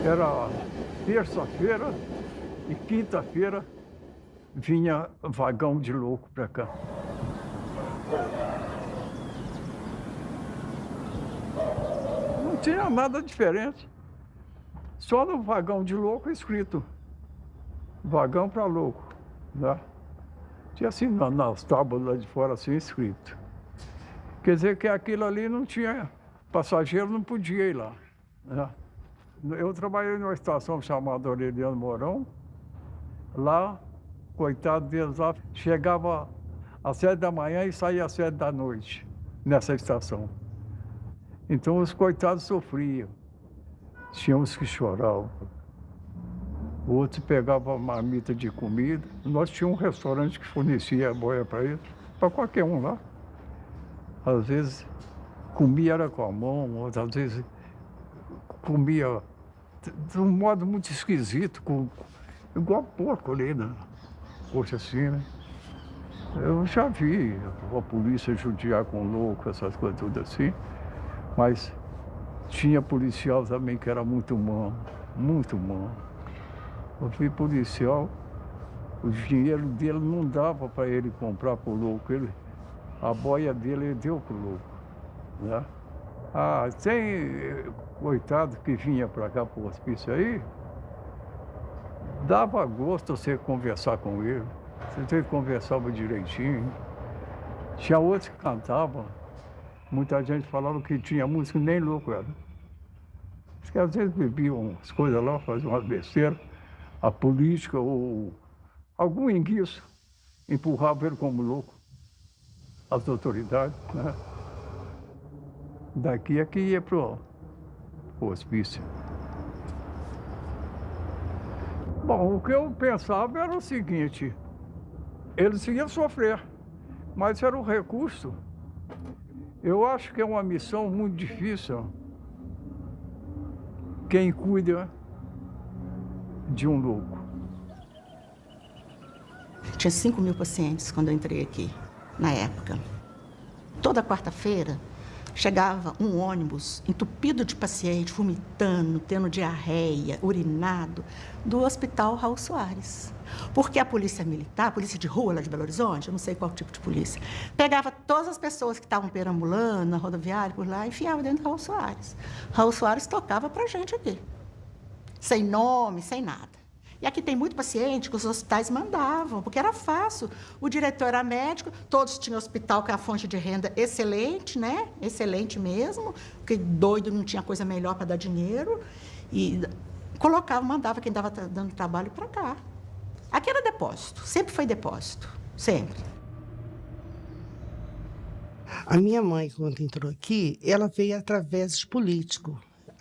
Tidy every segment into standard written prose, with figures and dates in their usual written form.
Era terça-feira e quinta-feira vinha vagão de louco para cá. Não tinha nada diferente. Só no vagão de louco escrito vagão para louco, né? Tinha assim nas tábuas lá de fora assim escrito. Quer dizer que aquilo ali não tinha, passageiro não podia ir lá, né? Eu trabalhei numa estação chamada Aureliano Mourão. Lá, coitado deles lá, chegava às 7 da manhã e saía às 7 da noite, nessa estação. Então os coitados sofriam. Tinha uns que choravam. Outros pegavam marmita de comida. Nós tínhamos um restaurante que fornecia boia para eles, para qualquer um lá. Às vezes comia era com a mão, outras vezes comia de um modo muito esquisito, igual porco ali, né? Poxa, assim, né? Eu já vi a polícia judiar com louco, essas coisas tudo assim, mas tinha policial também que era muito humano, muito humano. Eu vi policial, o dinheiro dele não dava para ele comprar pro louco, a boia dele ele deu pro louco, né? Ah, tem coitado que vinha para cá pro hospício aí, dava gosto você conversar com ele. Você conversava direitinho. Tinha outros que cantavam. Muita gente falava que tinha música, nem louco era. Diz que às vezes bebiam as coisas lá, faziam umas besteiras. A política ou algum enguiço empurrava ele como louco. As autoridades, né? Daqui é que ia pro hospício. Bom, o que eu pensava era o seguinte, eles iam sofrer, mas era um recurso. Eu acho que é uma missão muito difícil. Quem cuida de um louco. Tinha 5.000 pacientes quando eu entrei aqui, na época. Toda quarta-feira, chegava um ônibus entupido de paciente, vomitando, tendo diarreia, urinado, do Hospital Raul Soares. Porque a polícia militar, a polícia de rua lá de Belo Horizonte, eu não sei qual tipo de polícia, pegava todas as pessoas que estavam perambulando na rodoviária por lá e enfiava dentro do Raul Soares. Raul Soares tocava pra gente aqui, sem nome, sem nada. E aqui tem muito paciente que os hospitais mandavam, porque era fácil. O diretor era médico, todos tinham hospital com a fonte de renda excelente, né? Excelente mesmo, porque doido não tinha coisa melhor para dar dinheiro. E colocava, mandava quem estava dando trabalho para cá. Aqui era depósito, sempre foi depósito, sempre. A minha mãe, quando entrou aqui, ela veio através de político.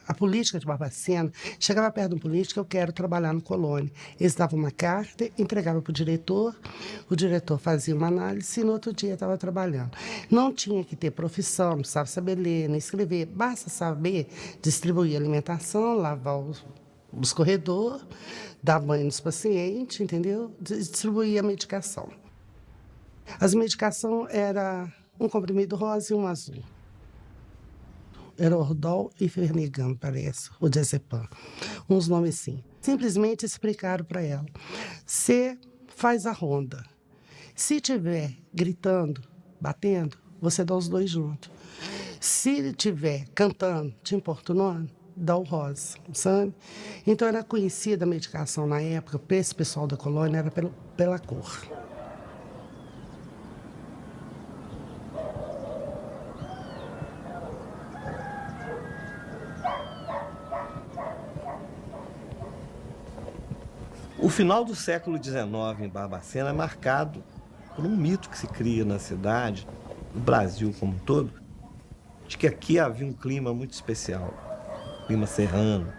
A política de Barbacena, chegava perto do político, eu quero trabalhar no Colônia. Eles davam uma carta, entregavam para o diretor fazia uma análise e no outro dia estava trabalhando. Não tinha que ter profissão, não precisava saber ler, nem escrever, basta saber distribuir alimentação, lavar os corredores, dar banho nos pacientes, entendeu? Distribuir a medicação. As medicações eram um comprimido rosa e um azul. Era Ordol e Fernigam, parece, o Diazepam. Uns nomes assim. Simplesmente explicaram para ela. Você faz a ronda. Se tiver gritando, batendo, você dá os dois juntos. Se tiver cantando, te importunando, dá o rosa, sabe? Então era conhecida a medicação na época, para esse pessoal da colônia, era pela cor. O final do século XIX em Barbacena é marcado por um mito que se cria na cidade, no Brasil como um todo, de que aqui havia um clima muito especial, clima serrano.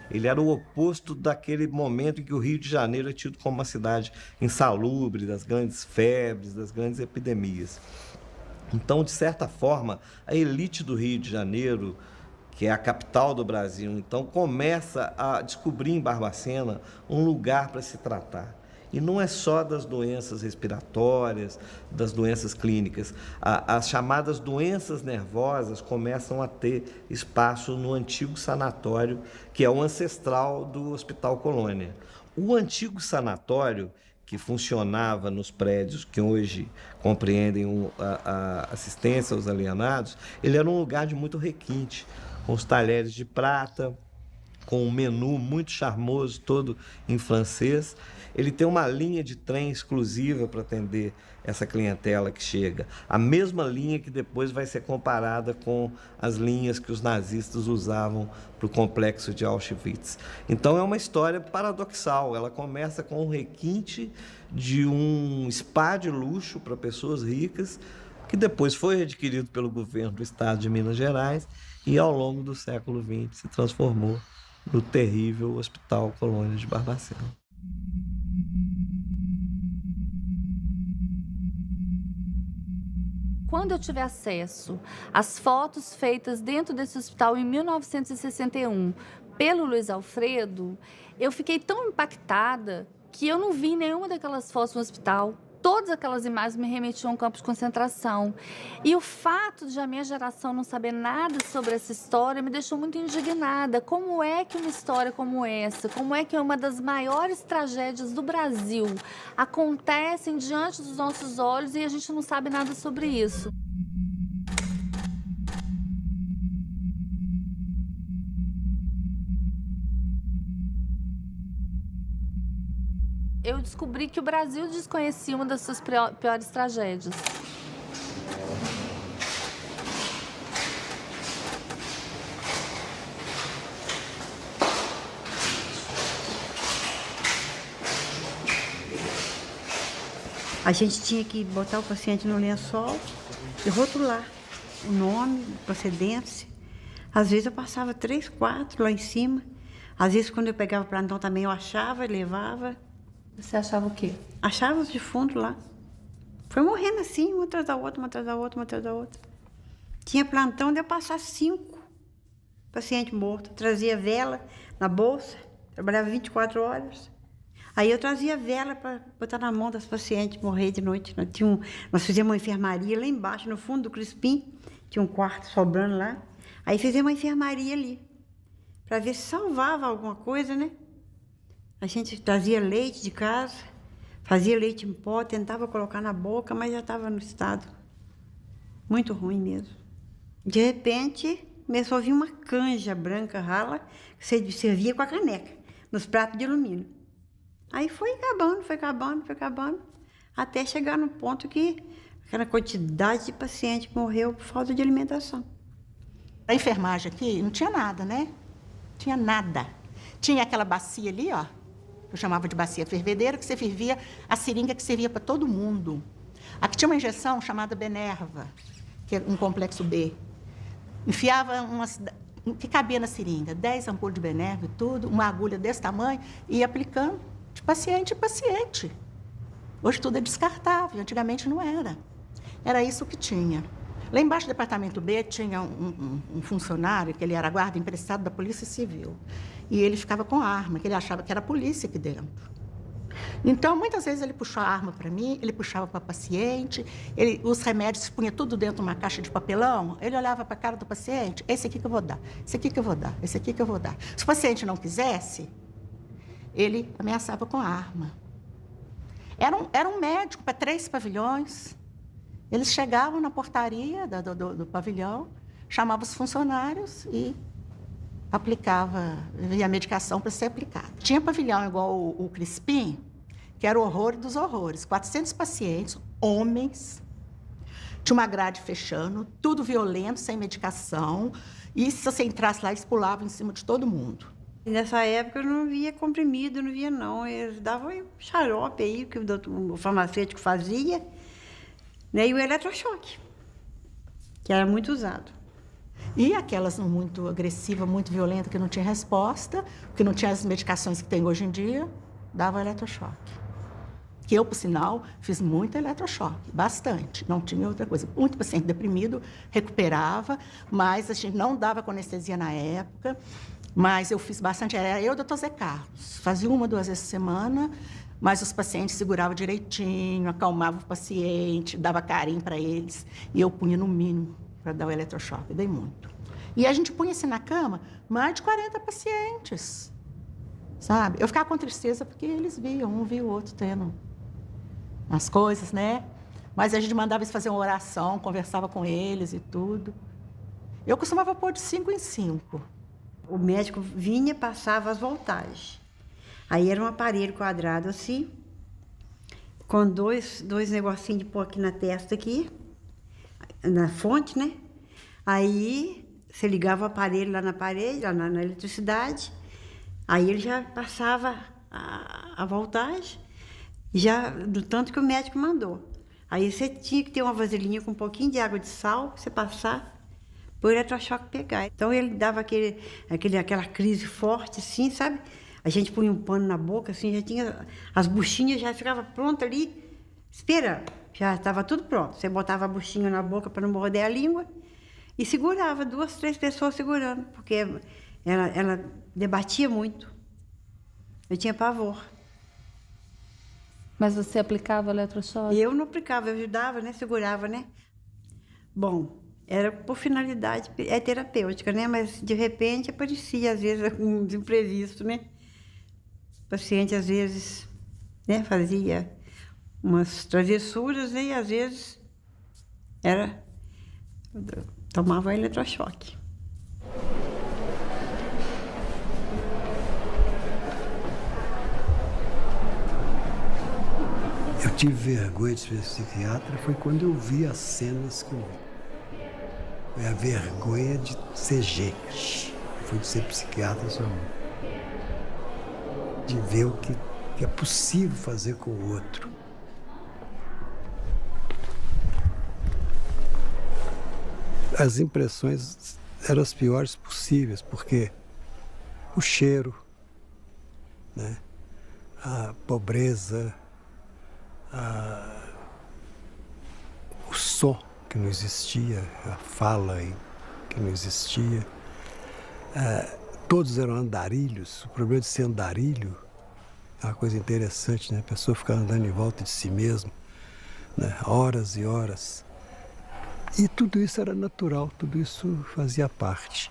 Ele era o oposto daquele momento em que o Rio de Janeiro é tido como uma cidade insalubre, das grandes febres, das grandes epidemias. Então, de certa forma, a elite do Rio de Janeiro, que é a capital do Brasil, então começa a descobrir em Barbacena um lugar para se tratar. E não é só das doenças respiratórias, das doenças clínicas. As chamadas doenças nervosas começam a ter espaço no antigo sanatório, que é o ancestral do Hospital Colônia. O antigo sanatório, que funcionava nos prédios que hoje compreendem a assistência aos alienados, ele era um lugar de muito requinte, com os talheres de prata, com um menu muito charmoso, todo em francês. Ele tem uma linha de trem exclusiva para atender essa clientela que chega. A mesma linha que depois vai ser comparada com as linhas que os nazistas usavam para o complexo de Auschwitz. Então é uma história paradoxal. Ela começa com um requinte de um spa de luxo para pessoas ricas, que depois foi adquirido pelo governo do estado de Minas Gerais e ao longo do século XX se transformou no terrível Hospital Colônia de Barbacena. Quando eu tive acesso às fotos feitas dentro desse hospital em 1961 pelo Luiz Alfredo, eu fiquei tão impactada que eu não vi nenhuma daquelas fotos no hospital. Todas aquelas imagens me remetiam a um campo de concentração. E o fato de a minha geração não saber nada sobre essa história me deixou muito indignada. Como é que uma história como essa, como é que uma das maiores tragédias do Brasil acontecem diante dos nossos olhos e a gente não sabe nada sobre isso? Eu descobri que o Brasil desconhecia uma das suas piores tragédias. A gente tinha que botar o paciente no lençol e rotular o nome, procedência. Às vezes eu passava 3, 4 lá em cima. Às vezes, quando eu pegava plantão também, eu achava e levava. Você achava o quê? Achava os defuntos lá. Foi morrendo assim, uma atrás da outra, uma atrás da outra, uma atrás da outra. Tinha plantão de eu passar 5 pacientes mortos. Trazia vela na bolsa, trabalhava 24 horas. Aí eu trazia vela para botar na mão das pacientes morrer de noite. Nós fizemos uma enfermaria lá embaixo, no fundo do Crispim. Tinha um quarto sobrando lá. Aí fizemos uma enfermaria ali, para ver se salvava alguma coisa, né? A gente trazia leite de casa, fazia leite em pó, tentava colocar na boca, mas já estava no estado muito ruim mesmo. De repente, começou a vir uma canja branca rala, que você servia com a caneca, nos pratos de alumínio. Aí foi acabando, até chegar no ponto que aquela quantidade de paciente morreu por falta de alimentação. A enfermagem aqui não tinha nada, né? Tinha nada. Tinha aquela bacia ali, ó, eu chamava de bacia fervedeira, que você fervia a seringa que servia para todo mundo. Aqui tinha uma injeção chamada Benerva, que é um complexo B. Enfiava que cabia na seringa, 10 ampulhas de Benerva e tudo, uma agulha desse tamanho, e ia aplicando de paciente em paciente. Hoje tudo é descartável, antigamente não era. Era isso que tinha. Lá embaixo do departamento B tinha um funcionário, que ele era guarda emprestado da Polícia Civil. E ele ficava com a arma, que ele achava que era a polícia aqui dentro. Então, muitas vezes ele puxou a arma para mim, ele puxava para o paciente, os remédios se punha tudo dentro de uma caixa de papelão, ele olhava para a cara do paciente, esse aqui que eu vou dar, esse aqui que eu vou dar, esse aqui que eu vou dar. Se o paciente não quisesse, ele ameaçava com a arma. Era um médico para 3 pavilhões. Eles chegavam na portaria do pavilhão, chamavam os funcionários e aplicava, e a medicação para ser aplicada. Tinha pavilhão igual o Crispim, que era o horror dos horrores. 400 pacientes, homens, tinha uma grade fechando, tudo violento, sem medicação. E se você entrasse lá, eles pulavam em cima de todo mundo. E nessa época eu não via comprimido, não via não. Eles davam xarope aí, que o farmacêutico fazia, né? E o eletrochoque, que era muito usado. E aquelas muito agressivas, muito violentas, que não tinha resposta, que não tinha as medicações que tem hoje em dia, dava eletrochoque. Que eu, por sinal, fiz muito eletrochoque, bastante. Não tinha outra coisa. Muito paciente deprimido, recuperava, mas a gente não dava com anestesia na época. Mas eu fiz bastante. Era eu e o doutor Zé Carlos. Fazia 1 ou 2 vezes por semana, mas os pacientes seguravam direitinho, acalmavam o paciente, dava carinho para eles. E eu punha no mínimo para dar o eletrochoque. Eu dei muito. E a gente punha assim na cama mais de 40 pacientes, sabe? Eu ficava com tristeza porque eles viam, um via o outro tendo as coisas, né? Mas a gente mandava eles fazer uma oração, conversava com eles e tudo. Eu costumava pôr de 5 em 5. O médico vinha, passava as voltagens. Aí era um aparelho quadrado assim, com dois negocinhos de pôr aqui na testa, aqui, na fonte, né? Aí você ligava o aparelho lá na parede, lá na eletricidade, aí ele já passava a voltagem, já do tanto que o médico mandou. Aí você tinha que ter uma vasilhinha com um pouquinho de água de sal, pra você passar, para o eletrochoque pegar. Então ele dava aquela crise forte, assim, sabe? A gente punha um pano na boca, assim, já tinha as buchinhas, já ficava pronta ali, esperando. Já estava tudo pronto. Você botava a buchinha na boca para não morder a língua e segurava, 2, 3 pessoas segurando, porque ela debatia muito. Eu tinha pavor. Mas você aplicava eletrochoque? E eu não aplicava, eu ajudava, né? Segurava, né? Bom, era por finalidade terapêutica, né? Mas, de repente, aparecia, às vezes, um imprevisto, né? O paciente, às vezes, né, fazia umas travessuras, né? E, às vezes, tomava eletrochoque. Eu tive vergonha de ser psiquiatra, foi quando eu vi as cenas que eu vi. Foi a vergonha de ser gente, foi de ser psiquiatra só. De ver o que é possível fazer com o outro. As impressões eram as piores possíveis, porque o cheiro, né? A pobreza, o som que não existia, a fala que não existia. Todos eram andarilhos. O problema de ser andarilho é uma coisa interessante, né? A pessoa ficar andando em volta de si mesma, né? Horas e horas. E tudo isso era natural, tudo isso fazia parte.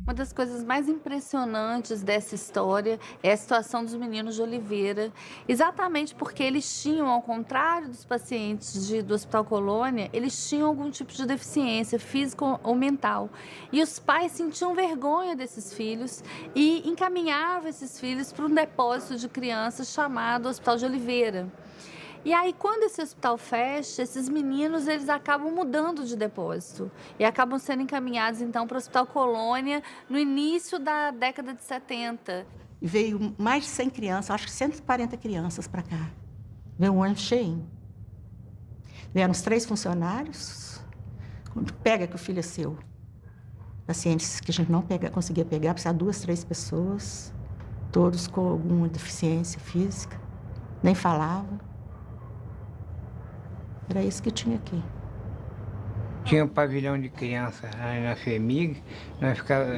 Uma das coisas mais impressionantes dessa história é a situação dos meninos de Oliveira, exatamente porque eles tinham, ao contrário dos pacientes do Hospital Colônia, eles tinham algum tipo de deficiência física ou mental. E os pais sentiam vergonha desses filhos e encaminhavam esses filhos para um depósito de crianças chamado Hospital de Oliveira. E aí, quando esse hospital fecha, esses meninos, eles acabam mudando de depósito e acabam sendo encaminhados, então, para o Hospital Colônia no início da década de 70. Veio mais de 100 crianças, acho que 140 crianças para cá. Veio um ônibus cheio. Vieram os 3 funcionários. Quando pega que o filho é seu. Pacientes que a gente não conseguia pegar, precisava 2, 3 pessoas, todos com alguma deficiência física, nem falavam. Era isso que tinha aqui. Tinha um pavilhão de criança lá na FEMIG,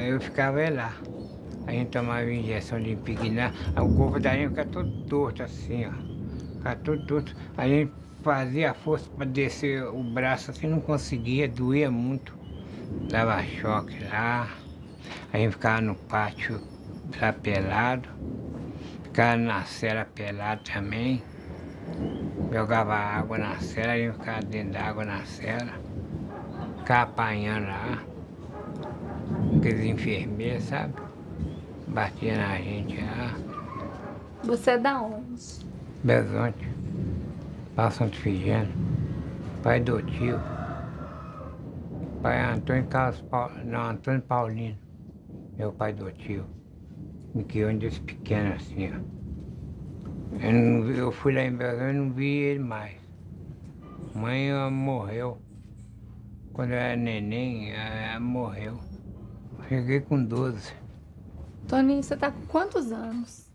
eu ficava lá. A gente tomava injeção de impignar, o corpo da gente ficava todo torto assim, ó. Ficava todo torto. A gente fazia a força para descer o braço assim, não conseguia, doía muito. dava choque lá, a gente ficava no pátio lá pelado, ficava na cela pelado também, jogava água na cela, a gente ficava dentro da água na cela, ficava apanhando lá, aqueles enfermeiros, sabe? Batia na gente lá. Você é da onde? Bezonte, Passo Santo Figênio, pai do tio. Pai Antônio Carlos não, Antônio Paulino, meu pai do tio. Me criou desde pequeno assim, ó. Eu fui lá em Bezonte e não vi ele mais. Mãe morreu. Quando eu era neném, ela morreu. Cheguei com 12. Toninho, você tá com quantos anos?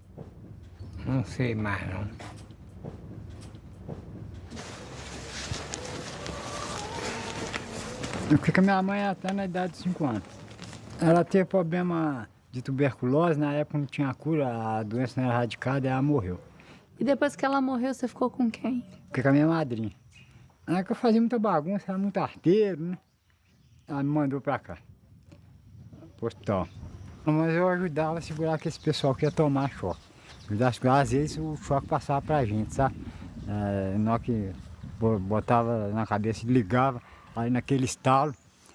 Não sei mais não. Porque minha mãe até na idade de 5 anos. Ela teve problema de tuberculose, na época não tinha cura, a doença não era erradicada e ela morreu. E depois que ela morreu, você ficou com quem? Fiquei com a minha madrinha. Na época eu fazia muita bagunça, era muito arteiro, né? Ela me mandou pra cá, pro hospital. Mas eu ajudava a segurar aquele pessoal que ia tomar choque. Às vezes o choque passava pra gente, sabe? Na hora que botava na cabeça e ligava, aí naquele estalo,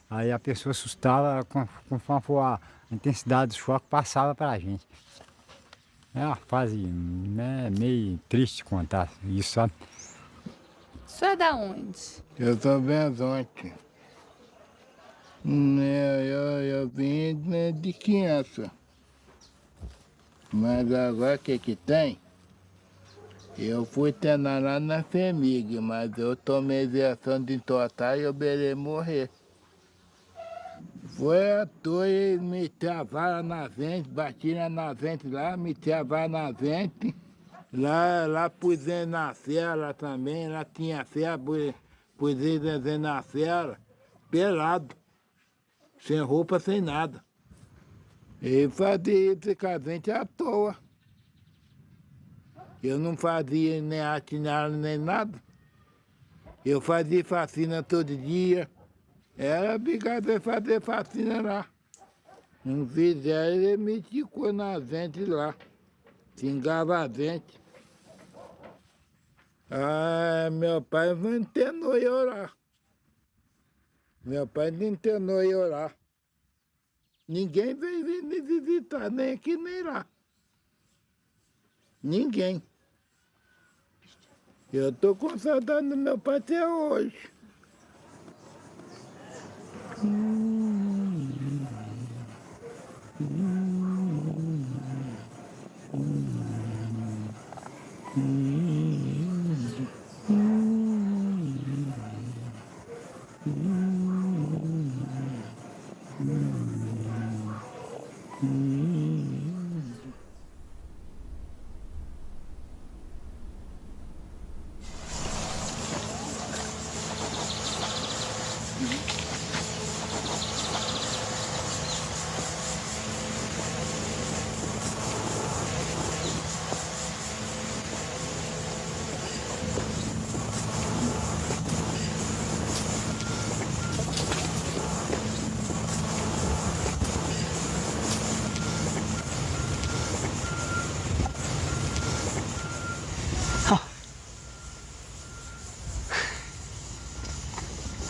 aí a pessoa assustava, conforme for a intensidade do choque, passava pra gente. É uma fase meio triste contar isso, sabe? O senhor é da onde? Eu sou Bezonte. Eu vim de criança. Mas agora o que tem? Eu fui treinar lá na FEMIG, mas eu tomei injeção de entortar e eu belei morrer. Foi à toa, eles meteram a vara na vente, batiram na vente lá, meteram a vara na vente. Lá pus ele na cela também, lá tinha cela, pus ele na cela, pelado, sem roupa, sem nada. E fazia esse casente à toa. Eu não fazia nem arte nem nada. Eu fazia faxina todo dia. Era obrigado a fazer faxina lá. Não fizeram, ele me ticou na gente lá. Xingava a gente. Meu pai não internou eu lá. Meu pai não internou eu lá. Ninguém veio me visitar, nem aqui nem lá. Ninguém. Eu tô com saudade do meu pai até hoje.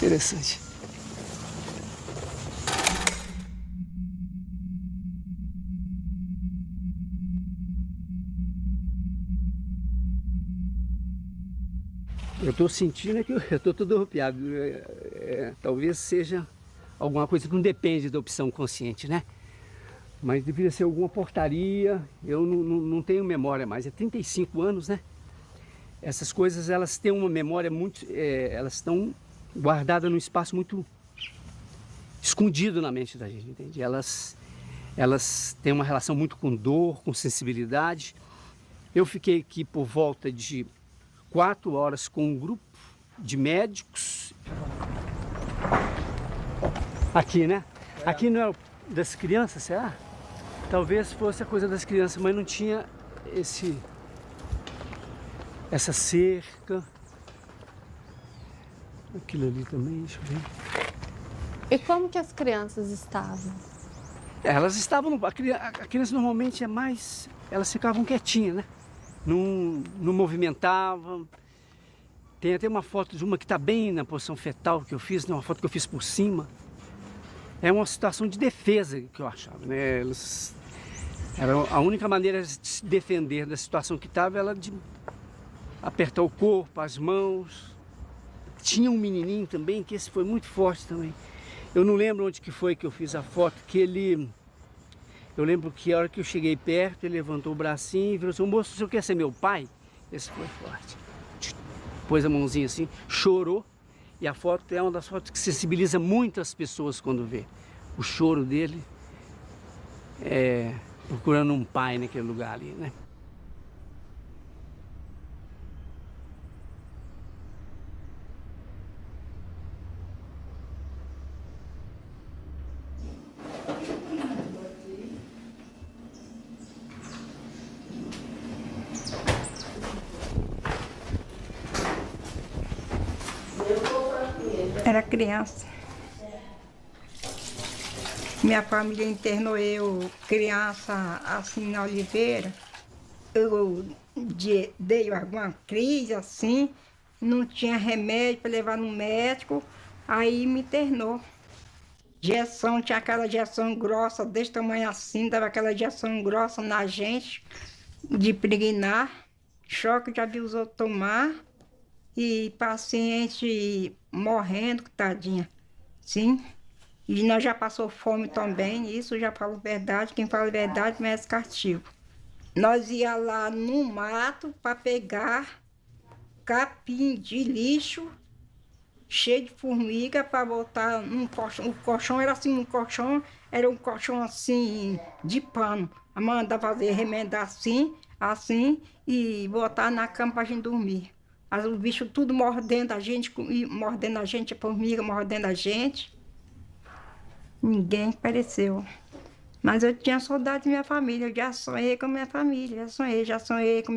Interessante. Eu estou sentindo que eu estou todo arrepiado. Talvez seja alguma coisa que não depende da opção consciente, né? Mas deveria ser alguma portaria. Eu não tenho memória mais. É 35 anos, né? Essas coisas, elas têm uma memória muito... elas estão guardadas num espaço muito escondido na mente da gente, entende? Elas têm uma relação muito com dor, com sensibilidade. Eu fiquei aqui por volta de 4 horas com um grupo de médicos. Aqui, né? Aqui não é das crianças, será? Talvez fosse a coisa das crianças, mas não tinha essa cerca. Aquilo ali também, deixa eu ver. E como que as crianças estavam? Elas estavam, a criança normalmente é mais, elas ficavam quietinhas, né? Não movimentavam. Tem até uma foto de uma que está bem na posição fetal que eu fiz, né? Uma foto que eu fiz por cima. É uma situação de defesa que eu achava, né? A única maneira de se defender da situação que estava era de apertar o corpo, as mãos. Tinha um menininho também, que esse foi muito forte também. Eu não lembro onde que foi que eu fiz a foto, que ele... Eu lembro que a hora que eu cheguei perto, ele levantou o bracinho e falou assim: moço, o senhor quer ser meu pai? Esse foi forte. Pôs a mãozinha assim, chorou. E a foto é uma das fotos que sensibiliza muitas pessoas quando vê. O choro dele, procurando um pai naquele lugar ali, né? Era criança. Minha família internou eu, criança, assim, na Oliveira. Eu dei alguma crise, assim, não tinha remédio para levar no médico, aí me internou. Injeção, tinha aquela injeção grossa, desse tamanho assim, dava aquela injeção grossa na gente, de pregnar, choque já vi os outros tomar, e paciente morrendo, tadinha, sim. E nós já passou fome também, isso já falo verdade, quem fala verdade merece castigo. Nós ia lá no mato para pegar capim de lixo, cheio de formiga, para botar num colchão. O colchão era assim, era um colchão assim, de pano. A mãe mandava fazer, remendar assim, e botar na cama para a gente dormir. Os bichos tudo mordendo a gente, a formiga mordendo a gente. Ninguém apareceu. Mas eu tinha saudade da minha família, eu já sonhei com a minha família, já sonhei com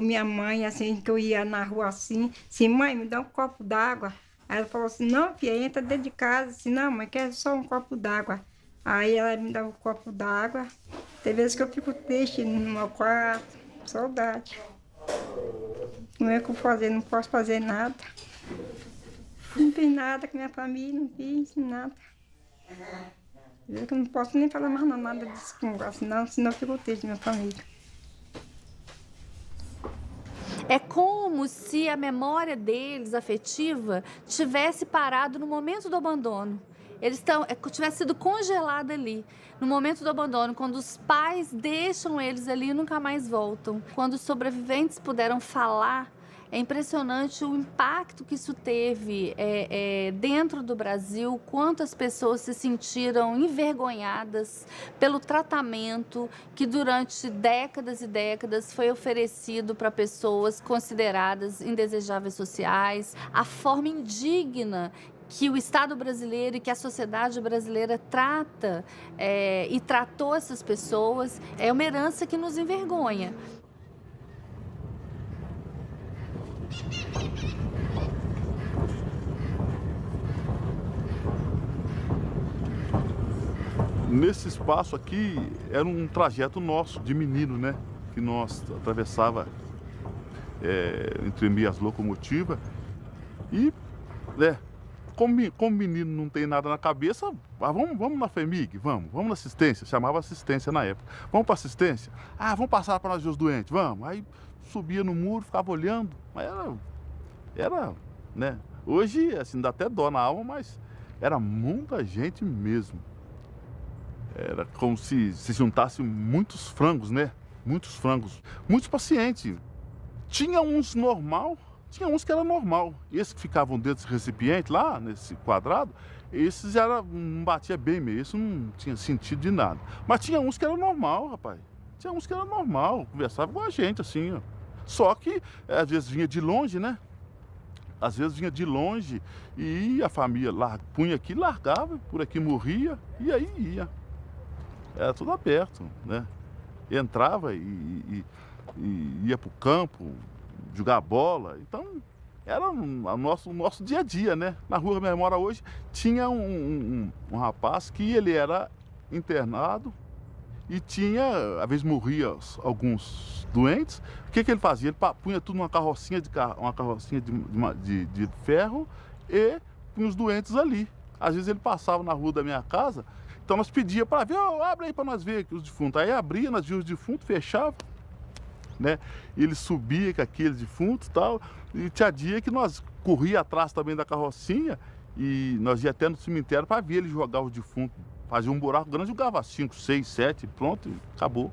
minha mãe, assim, que eu ia na rua assim, mãe, me dá um copo d'água. Aí ela falou assim, não, filha, entra dentro de casa, assim, não, mãe, quer só um copo d'água. Aí ela me dá um copo d'água. Tem vezes que eu fico triste no meu quarto, saudade. Não é o que eu fazer, não posso fazer nada. Não fiz nada com minha família, não fiz nada. Eu não posso nem falar mais nada desse negócio, senão eu fico triste da minha família. É como se a memória deles, afetiva, tivesse parado no momento do abandono. Eles tivesse sido congelada ali, no momento do abandono, quando os pais deixam eles ali e nunca mais voltam. Quando os sobreviventes puderam falar, é impressionante o impacto que isso teve dentro do Brasil, quantas pessoas se sentiram envergonhadas pelo tratamento que durante décadas e décadas foi oferecido para pessoas consideradas indesejáveis sociais, a forma indigna que o Estado brasileiro e que a sociedade brasileira trata e tratou essas pessoas, é uma herança que nos envergonha. Nesse espaço aqui era um trajeto nosso de menino, né? Que nós atravessava entre meio as locomotivas e, como menino não tem nada na cabeça, vamos na FEMIG, vamos na assistência, chamava assistência na época. Vamos para assistência? Vamos passar para nós ver os doentes, vamos. Aí subia no muro, ficava olhando, mas era, né? Hoje, assim, dá até dó na alma, mas era muita gente mesmo. Era como se juntasse muitos frangos, né? Muitos frangos, muitos pacientes. Tinha uns normal, tinha uns que era normal. Esses que ficavam dentro desse recipiente lá, nesse quadrado, esses não batia bem mesmo, isso não tinha sentido de nada. Mas tinha uns que era normal, rapaz. Tinha uns que era normal, conversava com a gente assim, ó. Só que às vezes vinha de longe, né? Às vezes vinha de longe e a família punha aqui, largava, por aqui morria e aí ia. Era tudo aberto, né? Entrava e ia pro campo jogar bola. Então, era o nosso dia a dia, né? Na rua que minha mãe mora hoje, tinha um rapaz que ele era internado e tinha, às vezes morria alguns doentes. O que ele fazia? Ele punha tudo numa carrocinha de ferro e punha os doentes ali. Às vezes ele passava na rua da minha casa, então nós pedíamos para ver, abre aí para nós ver aqui os defuntos. Aí abria, nós víamos os defuntos, fechava, né? E ele subia com aqueles defuntos e tal. E tinha dia que nós corria atrás também da carrocinha e nós ia até no cemitério para ver ele jogar os defuntos. Fazia um buraco grande, jogava 5, 6, 7, pronto, acabou.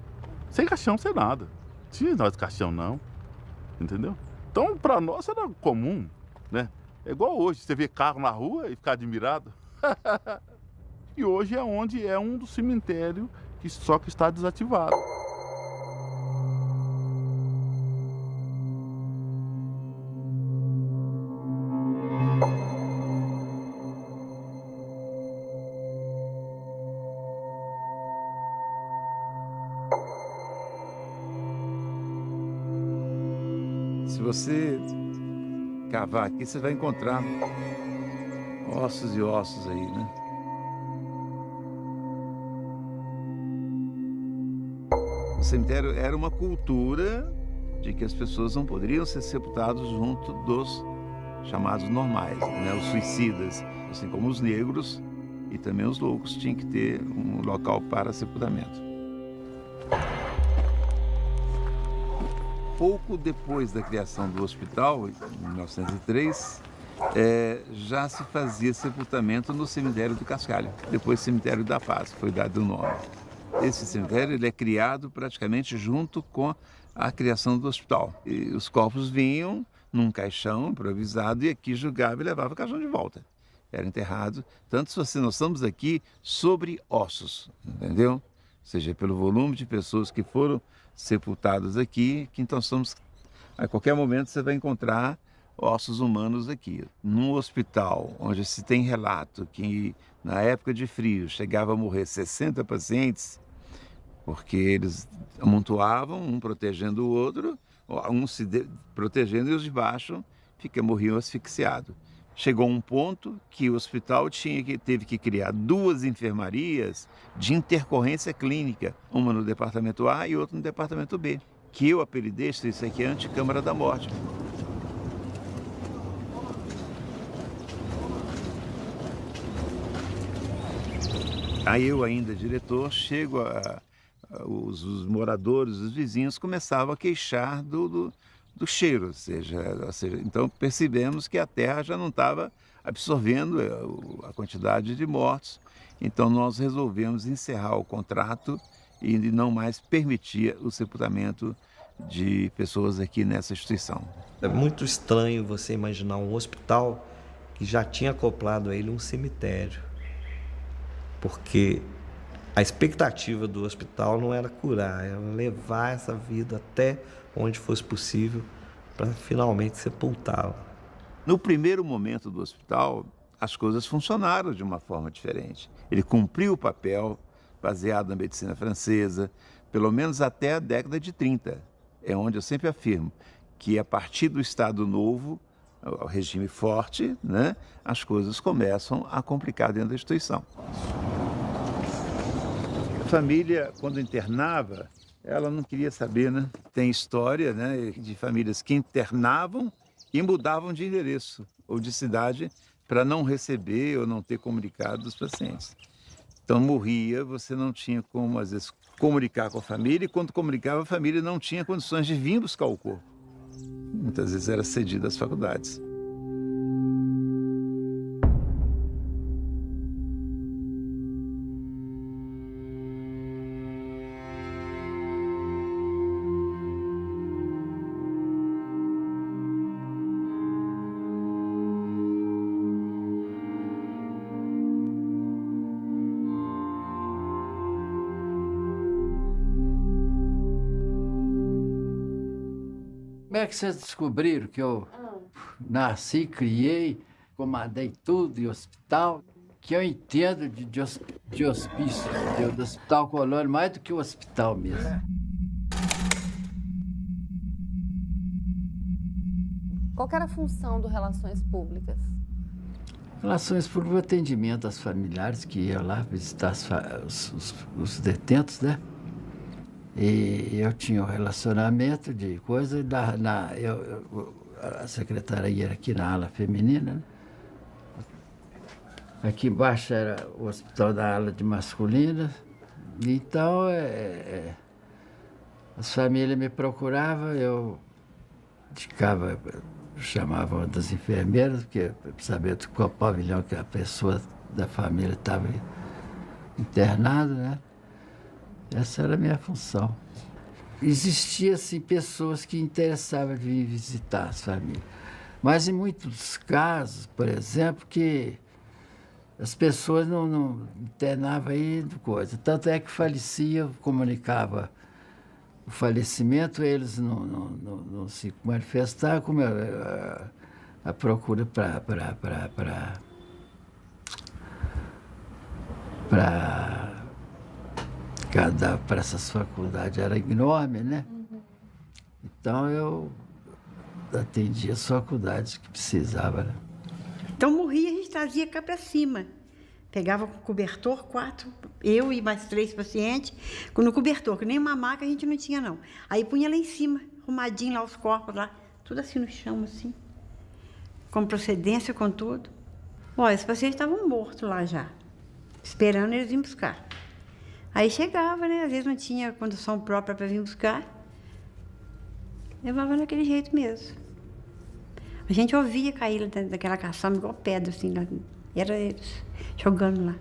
Sem caixão, sem nada. Não tinha nós de caixão, não. Entendeu? Então, para nós era comum, né? É igual hoje, você vê carro na rua e ficar admirado. E hoje é um dos cemitérios que só que está desativado. Se você cavar aqui, você vai encontrar ossos e ossos aí, né? O cemitério era uma cultura de que as pessoas não poderiam ser sepultadas junto dos chamados normais, né? Os suicidas, assim como os negros e também os loucos tinham que ter um local para sepultamento. Pouco depois da criação do hospital, em 1903, já se fazia sepultamento no cemitério do Cascalho, depois cemitério da Paz, foi dado o nome. Esse cemitério ele é criado praticamente junto com a criação do hospital. E os corpos vinham num caixão improvisado e aqui julgava e levava o caixão de volta. Era enterrado, tanto se nós estamos aqui sobre ossos, entendeu? Ou seja, pelo volume de pessoas que foram sepultadas aqui, que então a qualquer momento você vai encontrar ossos humanos aqui. Num hospital onde se tem relato que na época de frio chegava a morrer 60 pacientes, porque eles amontoavam, um protegendo o outro, um se protegendo e os de baixo morriam asfixiados. Chegou um ponto que o hospital teve que criar 2 enfermarias de intercorrência clínica, uma no departamento A e outra no departamento B, que eu apelidei, isso aqui é a Anticâmara da Morte. Aí eu ainda, diretor, chego os moradores, os vizinhos começavam a queixar do cheiro, ou seja, então percebemos que a terra já não estava absorvendo a quantidade de mortos, então nós resolvemos encerrar o contrato e não mais permitir o sepultamento de pessoas aqui nessa instituição. É muito estranho você imaginar um hospital que já tinha acoplado a ele um cemitério, porque a expectativa do hospital não era curar, era levar essa vida até onde fosse possível para finalmente sepultá-la. No primeiro momento do hospital, as coisas funcionaram de uma forma diferente. Ele cumpriu o papel baseado na medicina francesa, pelo menos até a década de 30. É onde eu sempre afirmo que a partir do Estado Novo, o regime forte, né, as coisas começam a complicar dentro da instituição. A família, quando internava, ela não queria saber, né? Tem história, né, de famílias que internavam e mudavam de endereço ou de cidade para não receber ou não ter comunicado dos pacientes. Então morria, você não tinha como, às vezes, comunicar com a família e quando comunicava, a família não tinha condições de vir buscar o corpo. Muitas vezes era cedido às faculdades. Como é que vocês descobriram que eu nasci, criei, comandei tudo em hospital? Que eu entendo de hospício, do Hospital Colônia, mais do que o hospital mesmo. Qual que era a função do Relações Públicas? Relações Públicas, atendimento às familiares que iam lá visitar os detentos, né? E eu tinha um relacionamento de coisa, a secretaria era aqui na ala feminina, né? Aqui embaixo era o hospital da ala de masculina. Então, as famílias me procuravam, eu indicava, chamava uma das enfermeiras, porque sabia de qual pavilhão que a pessoa da família estava internada, né? Essa era a minha função. Existia, assim, pessoas que interessavam de vir visitar as famílias. Mas em muitos casos, por exemplo, que as pessoas não internavam aí coisa. Tanto é que falecia, comunicava o falecimento, eles não se manifestavam, como a procura para essas faculdades era enorme, né? Então eu atendia as faculdades que precisava, né? Então morria, a gente trazia cá para cima. Pegava com cobertor, 4, eu e mais 3 pacientes, no cobertor, que nem uma maca a gente não tinha, não. Aí punha lá em cima, arrumadinho lá os corpos, lá, tudo assim no chão, assim, com procedência, com tudo. Olha, os pacientes estavam mortos lá já, esperando eles virem buscar. Aí chegava, né? Às vezes não tinha condução própria para vir buscar. Levava daquele jeito mesmo. A gente ouvia cair daquela caçamba igual pedra, assim, lá. Era eles jogando lá.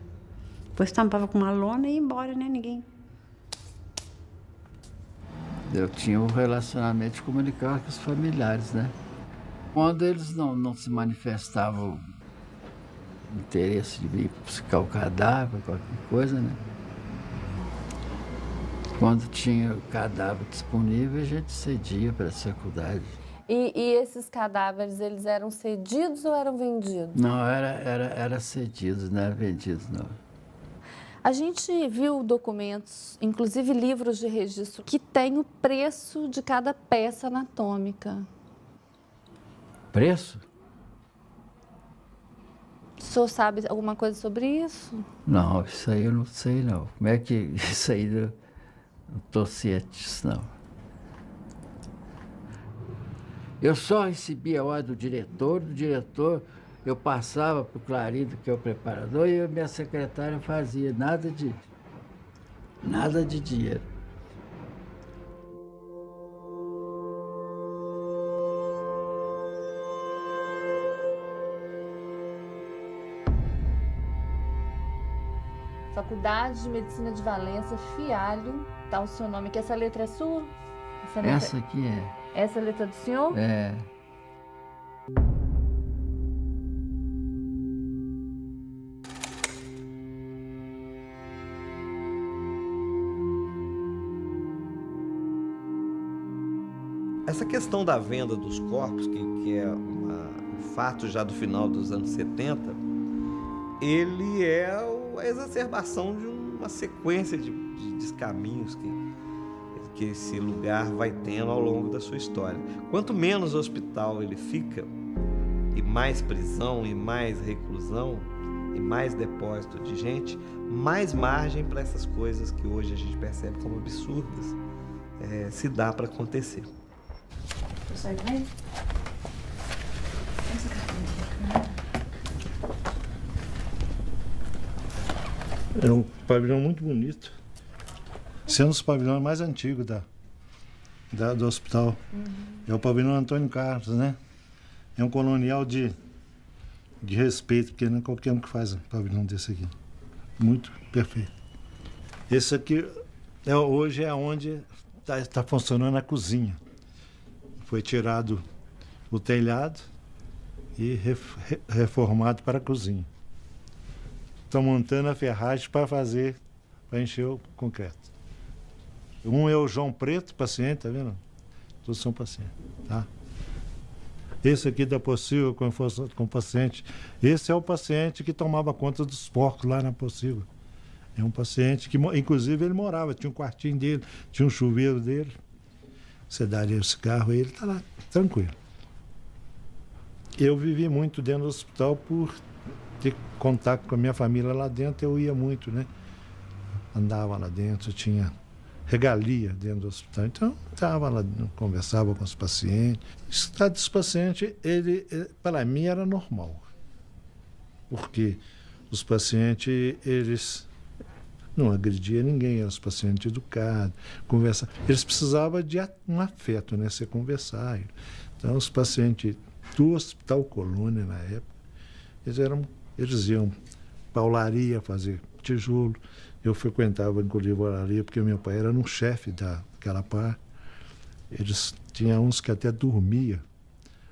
Depois tampava com uma lona e ia embora, né? Ninguém. Eu tinha um relacionamento de comunicar com os familiares, né? Quando eles não se manifestavam interesse de vir buscar o cadáver, qualquer coisa, né? Quando tinha o cadáver disponível, a gente cedia para essa faculdade. E esses cadáveres, eles eram cedidos ou eram vendidos? Não, era cedidos, não era vendidos, não. A gente viu documentos, inclusive livros de registro, que tem o preço de cada peça anatômica. Preço? O senhor sabe alguma coisa sobre isso? Não, isso aí eu não sei, não. Como é que isso aí não estou ciente disso, não. Eu só recebia a ordem do diretor eu passava para o Clarindo, que é o preparador, e a minha secretária fazia nada de dinheiro. Faculdade de Medicina de Valência, Fialho, tá o seu nome aqui. Essa letra é sua? Essa aqui é. Essa é a letra do senhor? É. Essa questão da venda dos corpos, que é um fato já do final dos anos 70, ele é a exacerbação de uma sequência de descaminhos que esse lugar vai tendo ao longo da sua história. Quanto menos hospital ele fica, e mais prisão, e mais reclusão, e mais depósito de gente, mais margem para essas coisas que hoje a gente percebe como absurdas se dá para acontecer. É um pavilhão muito bonito, sendo os pavilhões mais antigos do hospital. É o pavilhão Antônio Carlos, né? É um colonial de respeito, porque não é qualquer um que faz um pavilhão desse aqui. Muito perfeito. Esse aqui hoje é onde está funcionando a cozinha. Foi tirado o telhado e reformado para a cozinha. Estão montando a ferragem para encher o concreto. Um é o João Preto, paciente, tá vendo? Todos são pacientes, tá? Esse aqui da Possível com paciente. Esse é o paciente que tomava conta dos porcos lá na Possível. É um paciente que, inclusive, ele morava, tinha um quartinho dele, tinha um chuveiro dele. Você daria o cigarro e ele está lá, tranquilo. Eu vivi muito dentro do hospital por ter contato com a minha família lá dentro, eu ia muito, né? Andava lá dentro, tinha regalia dentro do hospital. Então, estava lá, conversava com os pacientes. O estado dos pacientes, para mim, era normal. Porque os pacientes, eles não agrediam ninguém, eram os pacientes educados, conversavam. Eles precisavam de um afeto, né? Você conversar. Então, os pacientes do Hospital Colônia, na época, eles iam para a olaria fazer tijolo. Eu frequentava, inclusive, a olaria, porque meu pai era um chefe daquela parte. Eles tinham uns que até dormia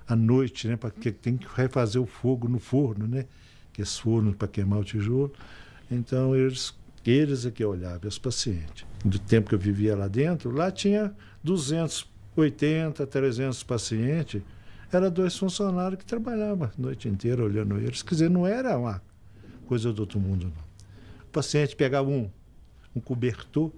à noite, né? Porque tem que refazer o fogo no forno, né? Que esse forno para queimar o tijolo. Então, eles é que olhavam os pacientes. Do tempo que eu vivia lá dentro, lá tinha 280, 300 pacientes. Era 2 funcionários que trabalhavam a noite inteira olhando eles. Quer dizer, não era uma coisa do outro mundo, não. O paciente pegava um cobertor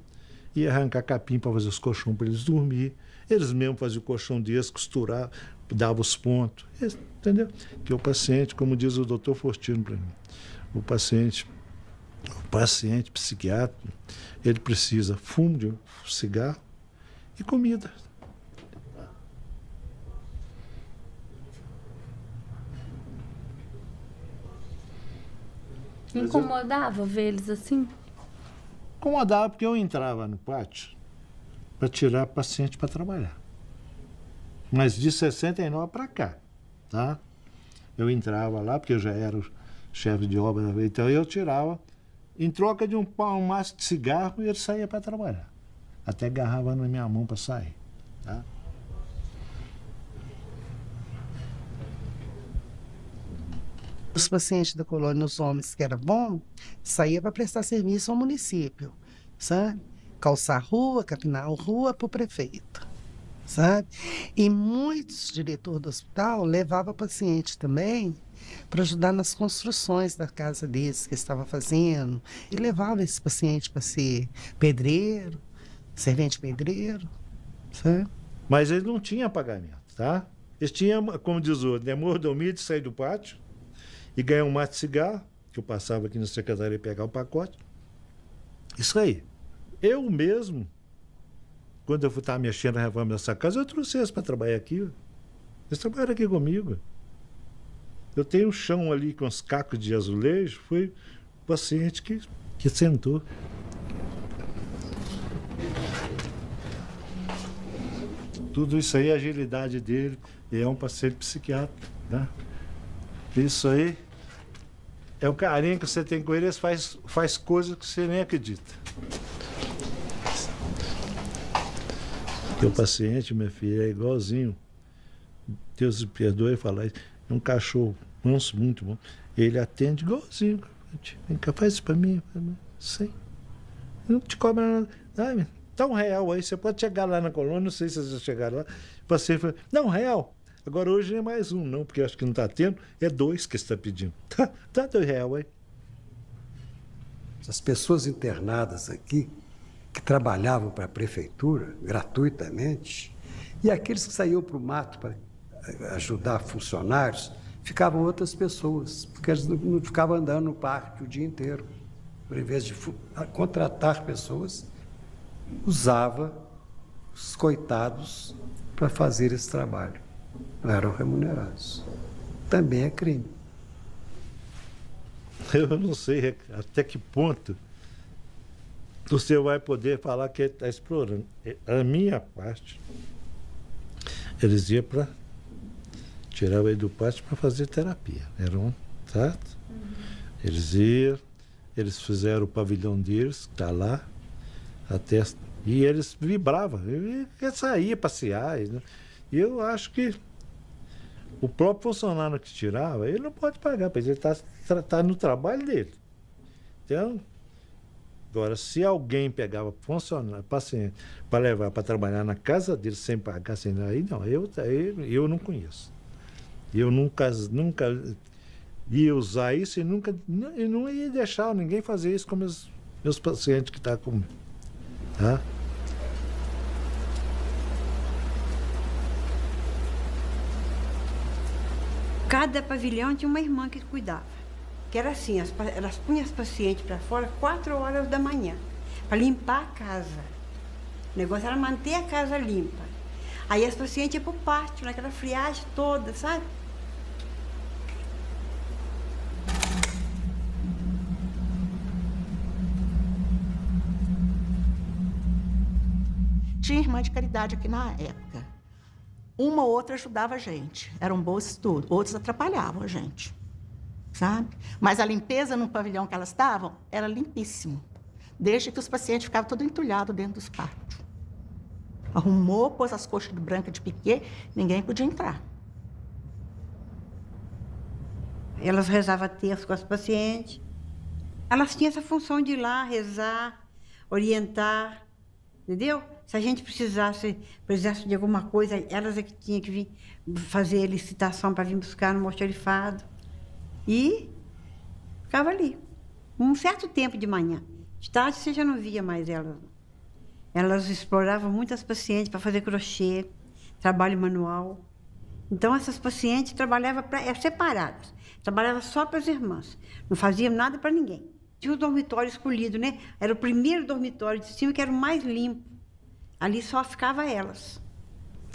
e ia arrancar capim para fazer os colchões para eles dormir. Eles mesmos faziam o colchão deles, costuravam, davam os pontos. Entendeu? Que o paciente, como diz o doutor Fortino para mim, o paciente psiquiatra, ele precisa fumo de cigarro e comida. Incomodava ver eles assim? Incomodava porque eu entrava no pátio para tirar paciente para trabalhar. Mas de 69 para cá, tá? Eu entrava lá, porque eu já era o chefe de obra, então eu tirava, em troca de um maço de cigarro, e ele saía para trabalhar. Até agarrava na minha mão para sair, tá? Os pacientes da colônia, os homens que era bom, saía para prestar serviço ao município, sabe? Calçar rua, capinar a rua para o prefeito, sabe? E muitos diretores do hospital levavam pacientes também para ajudar nas construções da casa deles que estava fazendo. E levava esse paciente para ser pedreiro, servente pedreiro, sabe? Mas eles não tinham pagamento, tá? Eles tinham, como diz o outro, mordomia de sair do pátio e ganhar um maço de cigarro, que eu passava aqui na secretaria pegar o pacote. Isso aí. Eu mesmo, quando eu estava mexendo na reforma dessa casa, eu trouxe eles para trabalhar aqui. Eles trabalharam aqui comigo. Eu tenho um chão ali com os cacos de azulejo, foi o paciente que sentou. Tudo isso aí, a agilidade dele, é um paciente psiquiatra, né? Isso aí é o carinho que você tem com ele, ele faz coisas que você nem acredita. Porque o paciente, minha filha, é igualzinho. Deus me perdoe falar isso. É um cachorro manso, muito bom. Ele atende igualzinho. Vem cá, faz isso pra mim. Sim. Não te cobra nada. Dá R$1 aí, você pode chegar lá na colônia, não sei se vocês chegaram lá. O paciente fala, não, R$1. Agora hoje não é mais um, não, porque acho que não está tendo, é 2 que está pedindo. Tá R$2 aí. As pessoas internadas aqui, que trabalhavam para a prefeitura gratuitamente, e aqueles que saíam para o mato para ajudar funcionários, ficavam outras pessoas, porque eles não ficavam andando no parque o dia inteiro. Por invés de contratar pessoas, usava os coitados para fazer esse trabalho. Não eram remunerados. Também é crime. Eu não sei até que ponto você vai poder falar que ele está explorando. A minha parte, eles iam para tirar ele do pátio para fazer terapia. Era um, certo? Eles iam, eles fizeram o pavilhão deles, que está lá, até, e eles vibravam. Ele saía passear. E eu acho que o próprio funcionário que tirava, ele não pode pagar, porque ele está no trabalho dele. Então, agora, se alguém pegava funcionário, paciente, para levar para trabalhar na casa dele sem pagar, sem aí não, eu não conheço. Eu nunca ia usar isso e não ia deixar ninguém fazer isso com meus pacientes que estão comigo. Tá? Cada pavilhão tinha uma irmã que cuidava. Que era assim, elas punham as pacientes para fora 4 horas da manhã, para limpar a casa. O negócio era manter a casa limpa. Aí as pacientes iam para o pátio, naquela friagem toda, sabe? Tinha irmã de caridade aqui na época. Uma ou outra ajudava a gente. Eram boas tudo. Outros atrapalhavam a gente. Sabe? Mas a limpeza no pavilhão que elas estavam era limpíssimo. Desde que os pacientes ficavam todos entulhados dentro dos pátios. Arrumou, pôs as coxas brancas de piquê, ninguém podia entrar. Elas rezavam terço com as pacientes. Elas tinham essa função de ir lá, rezar, orientar, entendeu? Se a gente precisasse de alguma coisa, elas é que tinham que vir fazer licitação para vir buscar no almoxarifado. E ficava ali. Um certo tempo de manhã. De tarde você já não via mais elas. Elas exploravam muitas pacientes para fazer crochê, trabalho manual. Então essas pacientes trabalhavam separadas. Trabalhavam só para as irmãs. Não faziam nada para ninguém. Tinha o dormitório escolhido, né? Era o primeiro dormitório de cima, que era o mais limpo. Ali só ficava elas.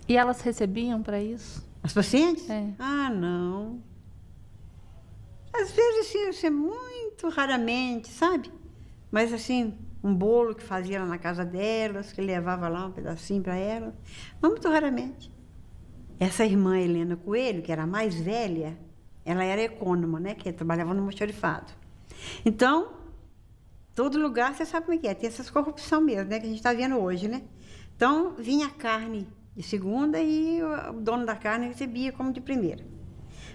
E elas recebiam para isso? As pacientes? É. Ah, não. Às vezes, assim, muito raramente, sabe? Mas, assim, um bolo que fazia lá na casa delas, que levava lá um pedacinho para elas. Mas muito raramente. Essa irmã Helena Coelho, que era a mais velha, ela era econômica, né? Que trabalhava no almoxarifado. Então, todo lugar, você sabe como é que é. Tem essas corrupção mesmo, né? Que a gente está vendo hoje, né? Então, vinha a carne de segunda e o dono da carne recebia como de primeira.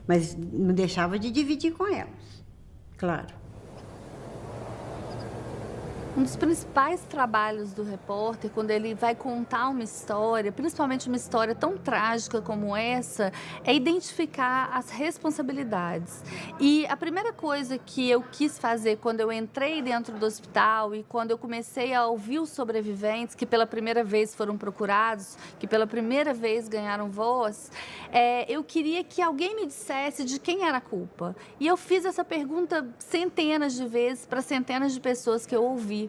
Mas não deixava de dividir com elas, claro. Um dos principais trabalhos do repórter, quando ele vai contar uma história, principalmente uma história tão trágica como essa, é identificar as responsabilidades. E a primeira coisa que eu quis fazer quando eu entrei dentro do hospital e quando eu comecei a ouvir os sobreviventes, que pela primeira vez foram procurados, que pela primeira vez ganharam voz, eu queria que alguém me dissesse de quem era a culpa. E eu fiz essa pergunta centenas de vezes para centenas de pessoas que eu ouvi.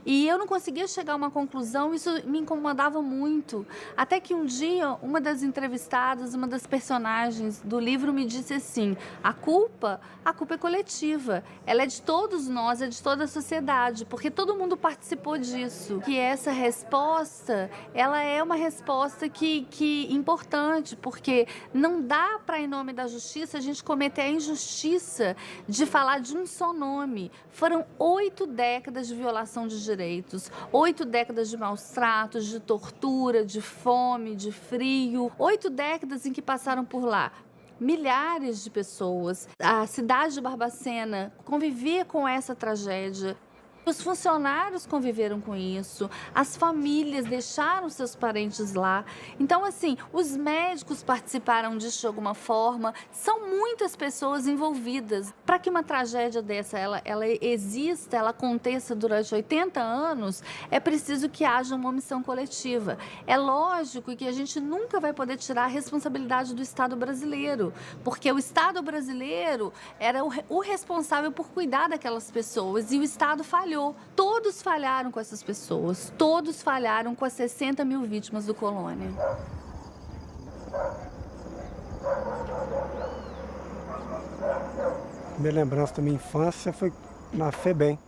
E eu não conseguia chegar a uma conclusão, isso me incomodava muito. Até que um dia, uma das entrevistadas, uma das personagens do livro me disse assim: a culpa é coletiva, ela é de todos nós, é de toda a sociedade, porque todo mundo participou disso. Que essa resposta, ela é uma resposta que importante, porque não dá para, em nome da justiça, a gente cometer a injustiça de falar de um só nome. Foram 8 décadas de violação de direitos, 8 décadas de maus tratos, de tortura, de fome, de frio, 8 décadas em que passaram por lá milhares de pessoas. A cidade de Barbacena convivia com essa tragédia. Os funcionários conviveram com isso, as famílias deixaram seus parentes lá. Então, assim, os médicos participaram disso de alguma forma. São muitas pessoas envolvidas. Para que uma tragédia dessa ela exista, ela aconteça durante 80 anos, é preciso que haja uma omissão coletiva. É lógico que a gente nunca vai poder tirar a responsabilidade do Estado brasileiro, porque o Estado brasileiro era o responsável por cuidar daquelas pessoas e o Estado falhou. Todos falharam com essas pessoas, todos falharam com as 60 mil vítimas do Colônia. Minha lembrança da minha infância foi na FEBEM.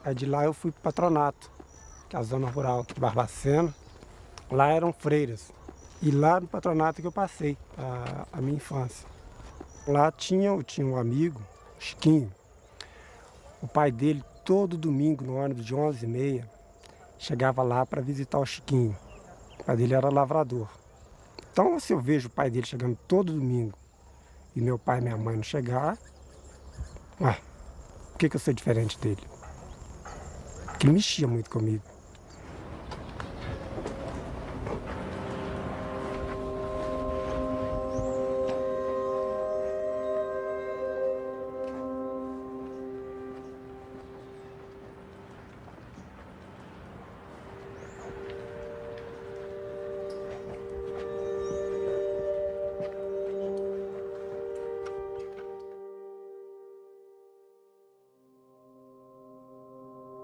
Aí de lá eu fui para o patronato, que é a zona rural de Barbacena. Lá eram freiras. E lá no patronato que eu passei a minha infância. Lá eu tinha um amigo, Chiquinho. O pai dele, todo domingo, no ônibus de 11h30, chegava lá para visitar o Chiquinho. O pai dele era lavrador. Então, se eu vejo o pai dele chegando todo domingo e meu pai e minha mãe não chegar, por que eu sou diferente dele? Porque ele mexia muito comigo.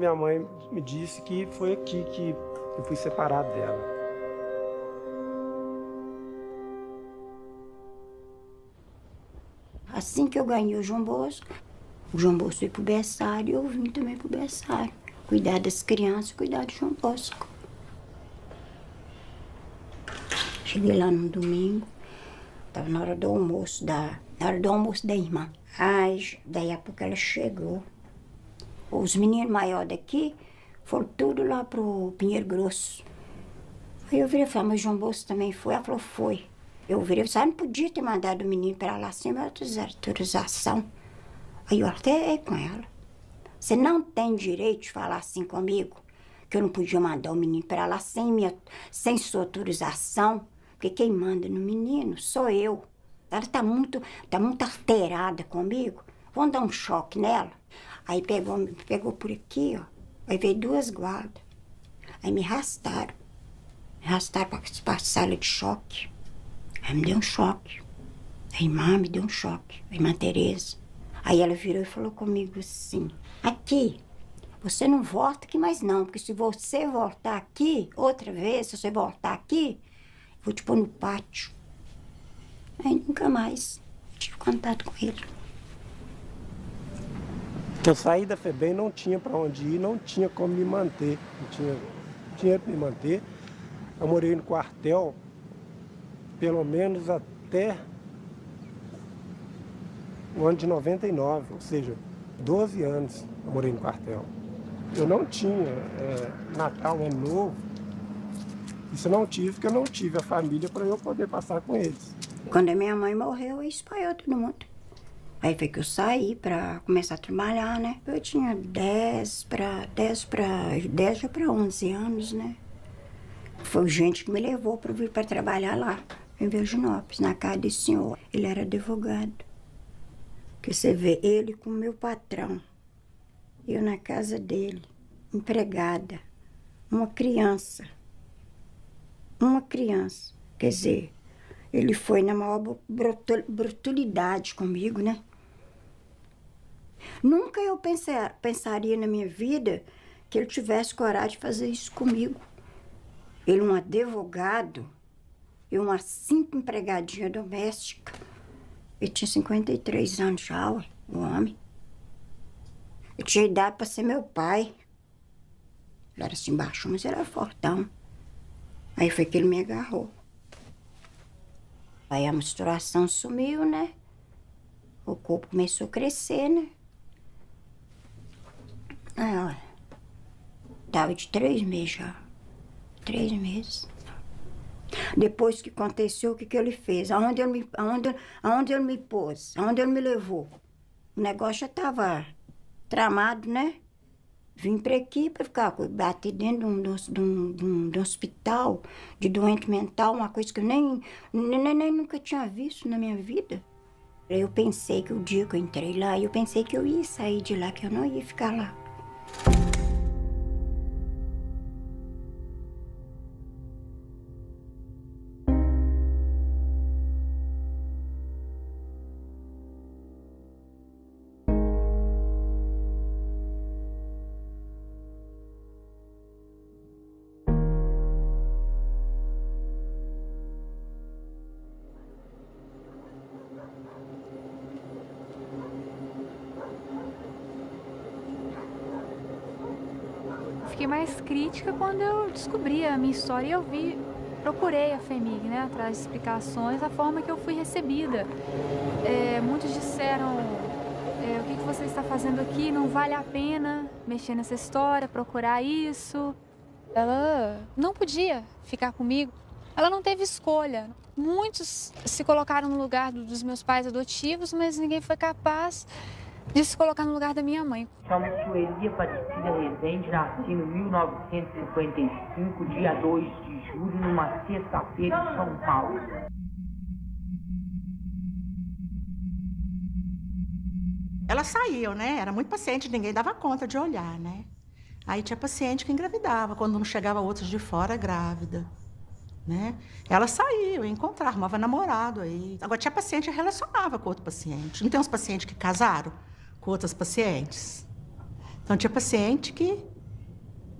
Minha mãe me disse que foi aqui que eu fui separado dela. Assim que eu ganhei o João Bosco foi pro berçário e eu vim também pro berçário. Cuidar das crianças, cuidar do João Bosco. Cheguei lá no domingo, tava na hora do almoço da irmã. Aí, daí a pouco ela chegou. Os meninos maiores daqui foram tudo lá pro Pinheiro Grosso. Aí eu virei e falei, mas o João Bosco também foi? Ela falou, foi. Eu virei e falei, não podia ter mandado o menino para lá sem autorização. Aí eu até com ela. Você não tem direito de falar assim comigo, que eu não podia mandar o menino para lá sem sua autorização, porque quem manda no menino sou eu. Ela tá muito alterada comigo. Vamos dar um choque nela. Aí pegou por aqui, ó. Aí veio 2 guardas. Aí me arrastaram. Me arrastaram para a sala de choque. Aí me deu um choque. A irmã me deu um choque. A irmã Tereza. Aí ela virou e falou comigo assim, aqui, você não volta aqui mais não, porque se você voltar aqui, outra vez, se você voltar aqui, eu vou te pôr no pátio. Aí nunca mais tive contato com ele. Eu saí da FEBEM, não tinha para onde ir, não tinha como me manter, não tinha dinheiro para me manter. Eu morei no quartel, pelo menos até o ano de 99, ou seja, 12 anos eu morei no quartel. Eu não tinha Natal, Ano Novo, isso eu não tive, porque eu não tive a família para eu poder passar com eles. Quando a minha mãe morreu, espalhou todo mundo. Aí foi que eu saí para começar a trabalhar, né? Eu tinha 10 já para 11 anos, né? Foi gente que me levou para vir para trabalhar lá, em Virginópolis, na casa desse senhor. Ele era advogado. Que você vê ele com o meu patrão, eu na casa dele, empregada, uma criança. Quer dizer, ele foi na maior brutalidade comigo, né? Nunca eu pensaria na minha vida que ele tivesse coragem de fazer isso comigo. Ele, um advogado, eu, uma simples empregadinha doméstica. Ele tinha 53 anos já, o homem. Eu tinha idade para ser meu pai. Ele era assim baixo, mas era fortão. Aí foi que ele me agarrou. Aí a menstruação sumiu, né? O corpo começou a crescer, né? Aí, olha, tava de 3 meses já. 3 meses. Depois que aconteceu, o que ele fez? Aonde ele me pôs? Aonde ele me levou? O negócio já estava tramado, né? Vim para aqui para ficar bater dentro de um hospital de doente mental, uma coisa que eu nem nunca tinha visto na minha vida. Eu pensei que o dia que eu entrei lá, eu pensei que eu ia sair de lá, que eu não ia ficar lá. Fiquei mais crítica quando eu descobri a minha história e procurei a FEMIG, né, atrás de explicações, a forma que eu fui recebida. Muitos disseram, o que você está fazendo aqui, não vale a pena mexer nessa história, procurar isso. Ela não podia ficar comigo, ela não teve escolha. Muitos se colocaram no lugar dos meus pais adotivos, mas ninguém foi capaz de se colocar no lugar da minha mãe. Chamo Sueli Aparecida Rezende, nasci em 1955, dia 2 de julho, numa sexta-feira em São Paulo. Elas saíam, né? Era muito paciente, ninguém dava conta de olhar, né? Aí tinha paciente que engravidava, quando não chegava outros de fora grávida, né? Elas saíam, encontravam, arrumava namorado aí. Agora tinha paciente que relacionava com outro paciente. Não tem uns pacientes que casaram com outras pacientes? Então tinha paciente que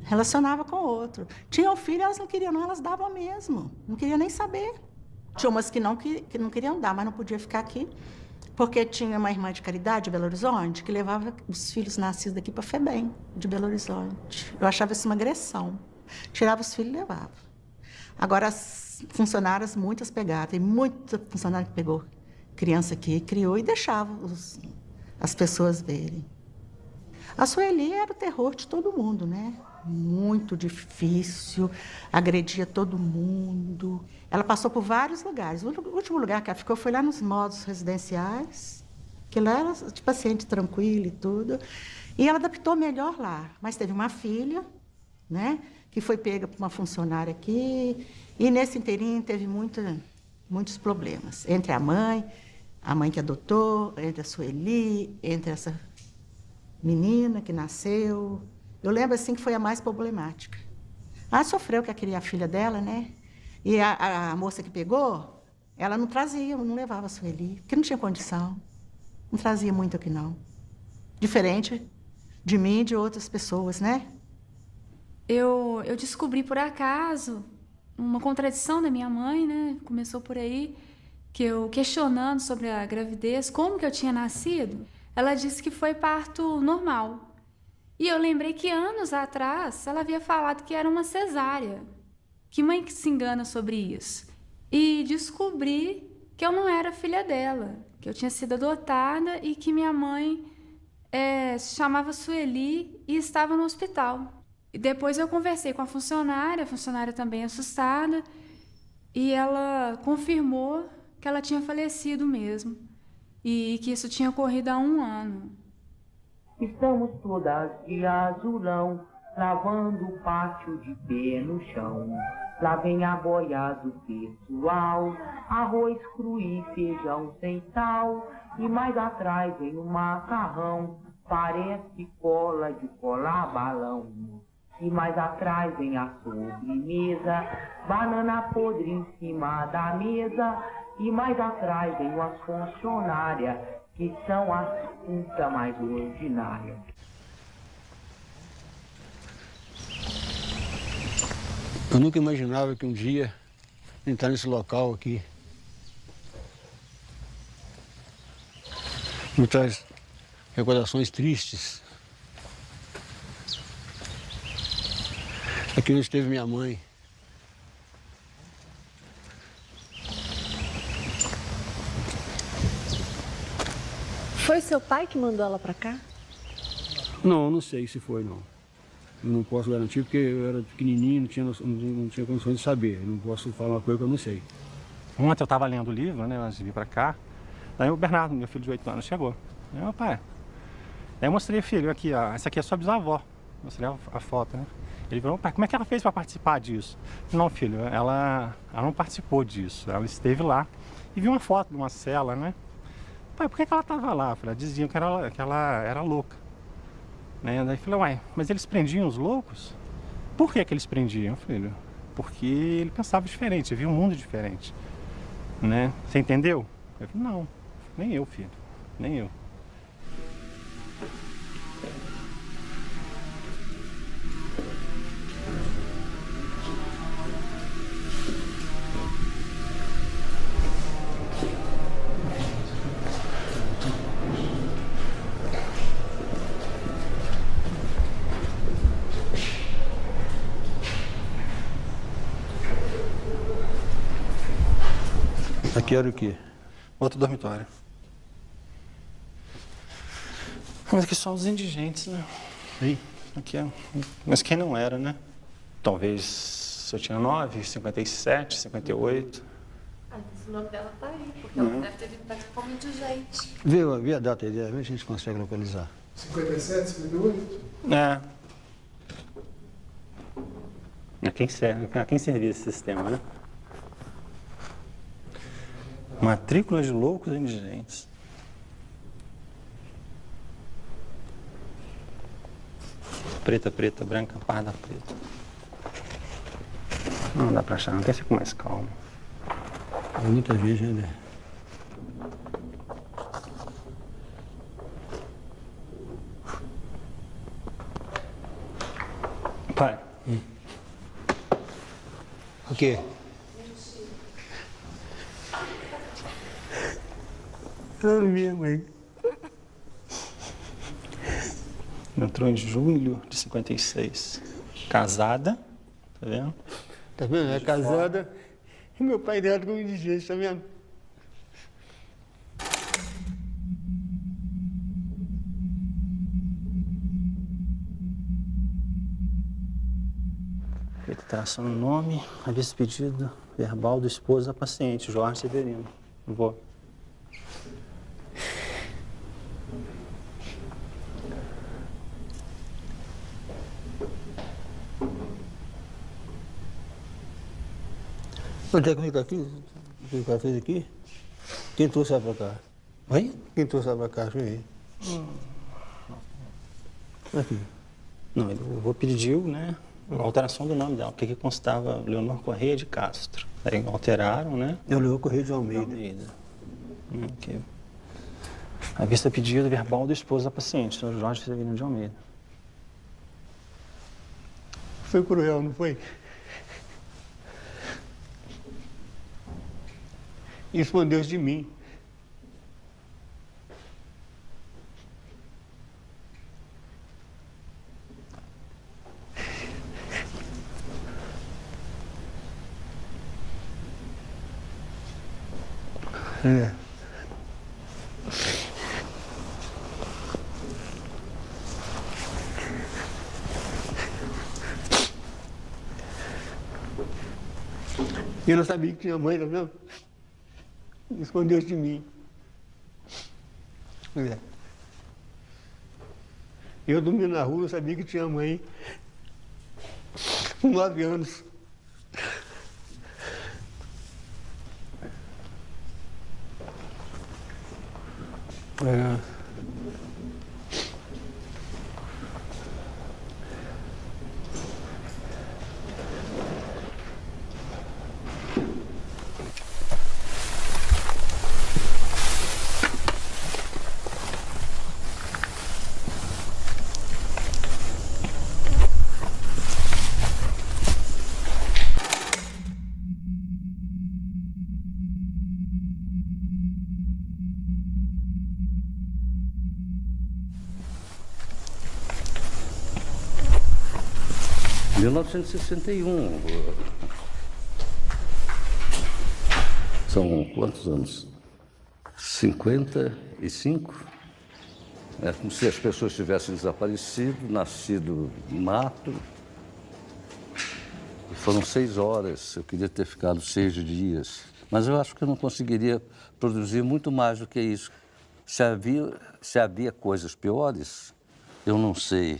Relacionava com outro. Tinham filho, elas não queriam, não, elas davam mesmo. Não queriam nem saber. Tinha umas que não queriam dar, mas não podia ficar aqui. Porque tinha uma irmã de caridade de Belo Horizonte que levava os filhos nascidos daqui para FEBEM, de Belo Horizonte. Eu achava isso uma agressão. Tirava os filhos e levava. Agora, as funcionárias, muitas pegaram. Tem muita funcionária que pegou criança aqui, criou e deixava as pessoas verem. A Sueli era o terror de todo mundo, né? Muito difícil, agredia todo mundo. Ela passou por vários lugares. O último lugar que ela ficou foi lá nos modos residenciais, que lá era de paciente tranquilo e tudo. E ela adaptou melhor lá. Mas teve uma filha, né, que foi pega por uma funcionária aqui. E nesse inteirinho teve muitos problemas. Entre a mãe que adotou, entre a Sueli, entre essa menina que nasceu. Eu lembro, assim, que foi a mais problemática. Ela sofreu que queria a filha dela, né? E a moça que pegou, ela não trazia, não levava a Sueli, porque não tinha condição. Não trazia muito aqui, não. Diferente de mim e de outras pessoas, né? Eu descobri, por acaso, uma contradição da minha mãe, né? Começou por aí, que eu questionando sobre a gravidez, como que eu tinha nascido, ela disse que foi parto normal. E eu lembrei que anos atrás ela havia falado que era uma cesárea. Que mãe que se engana sobre isso? E descobri que eu não era filha dela, que eu tinha sido adotada e que minha mãe se chamava Sueli e estava no hospital. E depois eu conversei com a funcionária também assustada, e ela confirmou que ela tinha falecido mesmo e que isso tinha ocorrido há 1 ano. Estamos todas de azulão, lavando o pátio de pé no chão. Lá vem a boia do pessoal, arroz cru e feijão sem sal. E mais atrás vem o macarrão, parece cola de colar balão. E mais atrás vem a sobremesa, banana podre em cima da mesa. E mais atrás vem as funcionárias, que são as putas mais ordinárias. Eu nunca imaginava que um dia entrar nesse local aqui me traz recordações tristes. Aqui onde esteve minha mãe. Foi seu pai que mandou ela pra cá? Não sei se foi, não. Eu não posso garantir porque eu era pequenininho, não tinha condições de saber. Eu não posso falar uma coisa que eu não sei. Ontem eu estava lendo o livro, né, antes de vir pra cá. Daí o Bernardo, meu filho de 8 anos, chegou. Aí, meu pai. Daí eu mostrei, filho, aqui, ó, essa aqui é sua bisavó. Mostrei a foto, né? Ele falou, pai, como é que ela fez para participar disso? Não, filho, ela não participou disso. Ela esteve lá e viu uma foto de uma cela, né? Pai, por que ela estava lá? Eu falei, diziam que ela era louca. Né? Daí eu falei, uai, mas eles prendiam os loucos? Por que eles prendiam, filho? Porque ele pensava diferente, via um mundo diferente. Né? Você entendeu? Eu falei, não, nem eu, filho, nem eu. Aqui era o quê? Outro dormitório. Mas aqui só os indigentes, né? Sim. Aqui é... Mas quem não era, né? Talvez eu tinha 9, 57, 58. O nome dela tá aí, porque ela deve ter vindo participar muito de gente. Vê a data aí, a gente consegue localizar. 57, 58? É. A quem servia esse sistema, né? Matrícula de loucos e indigentes. Preta, preta, branca, parda, preta. Não dá pra achar, não tem que ser com mais calma. É muita gente, né? Pai, O quê? Não, minha mãe. Entrou em julho de 56. Casada, tá vendo? Tá vendo? É casada. E meu pai dela com indigente, tá vendo? Reiteração no nome, aviso pedido verbal do esposo da paciente, Jorge Severino. Vou. Onde é que fica aqui? O que o cara fez aqui? Quem trouxe ela pra cá? Oi? Quem trouxe ela pra cá? Deixa eu ver. Aqui. Não, eu vou pedir, né, a alteração do nome dela, porque aqui constava Leonor Correia de Castro. Aí alteraram, né? É o Leonor Correia de Almeida. Ok. A vista pedido verbal do esposo da paciente, Sr. Jorge Severino de Almeida. Foi cruel, não foi? Escondeu-se de mim. É. Eu não sabia que tinha mãe, tá vendo? Escondeu-se de mim. É. Eu dormi na rua, não sabia que tinha mãe. Com 9 anos. É. Em 1961, são quantos anos? 55? É como se as pessoas tivessem desaparecido, nascido no mato. E foram 6 horas, eu queria ter ficado 6 dias. Mas eu acho que eu não conseguiria produzir muito mais do que isso. Se havia coisas piores, eu não sei.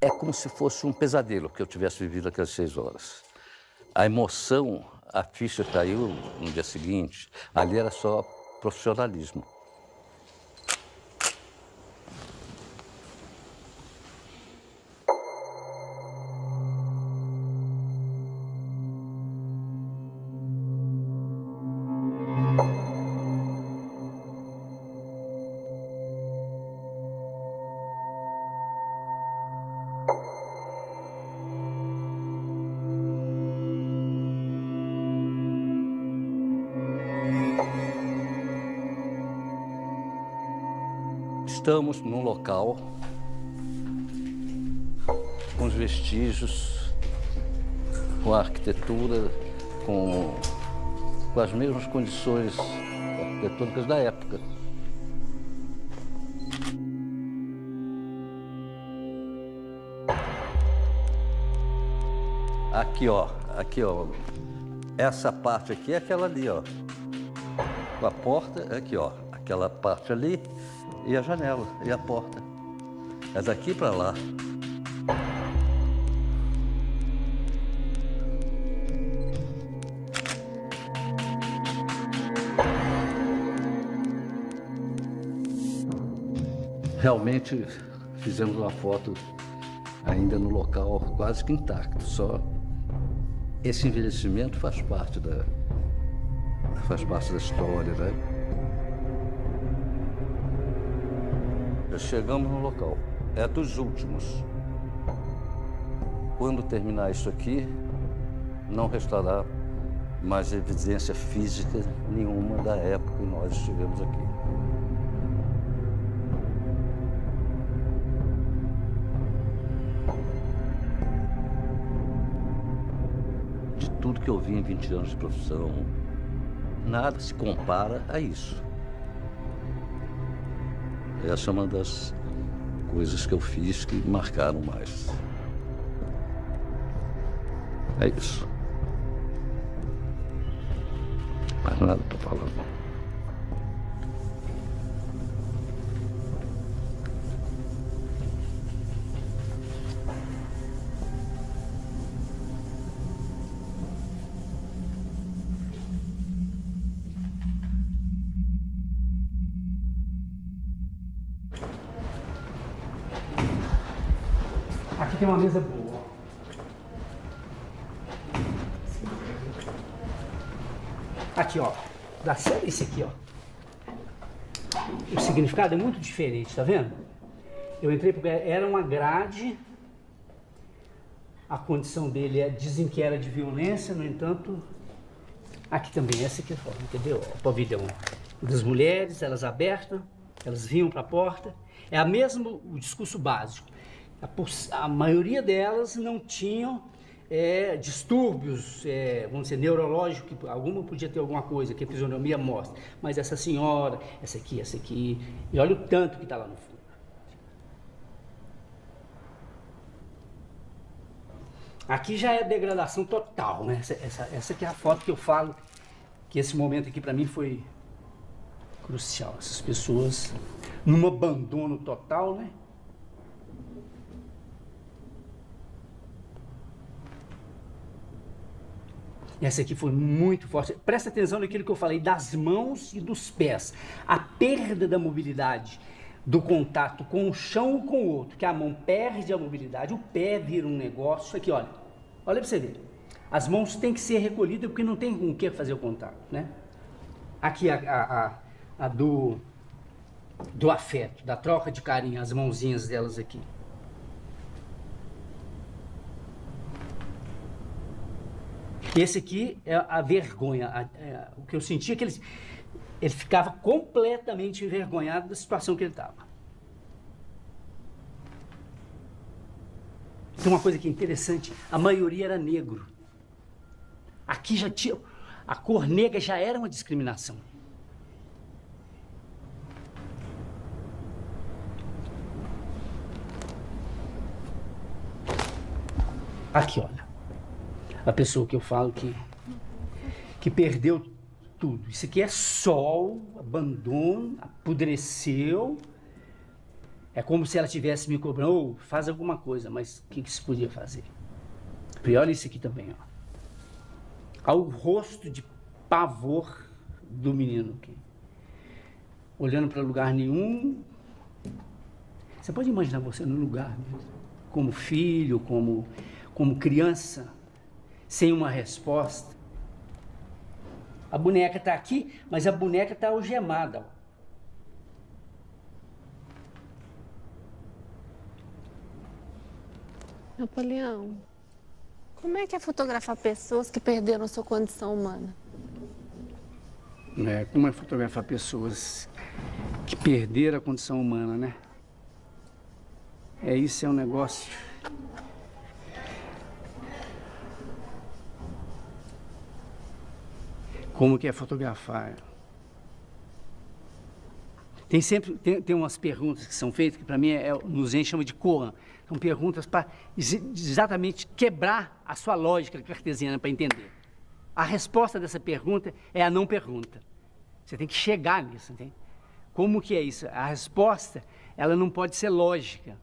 É como se fosse um pesadelo que eu tivesse vivido aquelas 6 horas. A emoção, a ficha caiu no dia seguinte, ali era só profissionalismo. Estamos num local com os vestígios, com a arquitetura, com as mesmas condições arquitetônicas da época. Aqui, ó. Essa parte aqui é aquela ali, ó. A porta, aqui, ó. Aquela parte ali. E a janela, e a porta. É daqui para lá. Realmente fizemos uma foto ainda no local quase que intacto. Só esse envelhecimento faz parte da história, né? Chegamos no local. É dos últimos. Quando terminar isso aqui, não restará mais evidência física nenhuma da época que nós estivemos aqui. De tudo que eu vi em 20 anos de profissão, nada se compara a isso. Essa é uma das coisas que eu fiz que marcaram mais. É isso. Mais nada para falar. Aqui tem uma mesa boa. Aqui, ó. Da série esse aqui, ó. O significado é muito diferente, tá vendo? Eu entrei porque era uma grade. A condição dele dizem que era de violência, no entanto, aqui também, essa aqui é forma, entendeu? O pavilhão das mulheres, elas abertas, elas vinham para a porta. É o discurso básico. A maioria delas não tinham distúrbios, vamos dizer, neurológicos, alguma podia ter alguma coisa que a fisionomia mostra, mas essa senhora, essa aqui, e olha o tanto que está lá no fundo. Aqui já é degradação total, né? Essa aqui é a foto que eu falo, que esse momento aqui para mim foi crucial. Essas pessoas num abandono total, né? Essa aqui foi muito forte. Presta atenção naquilo que eu falei das mãos e dos pés. A perda da mobilidade, do contato com o chão ou com o outro, que a mão perde a mobilidade, o pé vira um negócio. Aqui, olha. Olha para você ver. As mãos têm que ser recolhidas porque não tem com o que fazer o contato, né? Aqui a do afeto, da troca de carinho, as mãozinhas delas aqui. Esse aqui é a vergonha. O que eu sentia é que ele ficava completamente envergonhado da situação que ele estava. Tem uma coisa que é interessante, a maioria era negro. Aqui já tinha... A cor negra já era uma discriminação. Aqui, olha. A pessoa que eu falo que perdeu tudo. Isso aqui é sol, abandono, apodreceu. É como se ela tivesse me cobrando, faz alguma coisa, mas o que se podia fazer? E olha isso aqui também, ó. Ao rosto de pavor do menino aqui. Olhando para lugar nenhum. Você pode imaginar você no lugar, como filho, como criança, sem uma resposta. A boneca está aqui, mas a boneca está algemada. Napoleão, como é que é fotografar pessoas que perderam sua condição humana? Como é fotografar pessoas que perderam a condição humana, né? Isso é um negócio... Como que é fotografar? Tem umas perguntas que são feitas, que para mim nos chama de koan. São perguntas para exatamente quebrar a sua lógica cartesiana para entender. A resposta dessa pergunta é a não pergunta. Você tem que chegar nisso, entende? Como que é isso? A resposta, ela não pode ser lógica.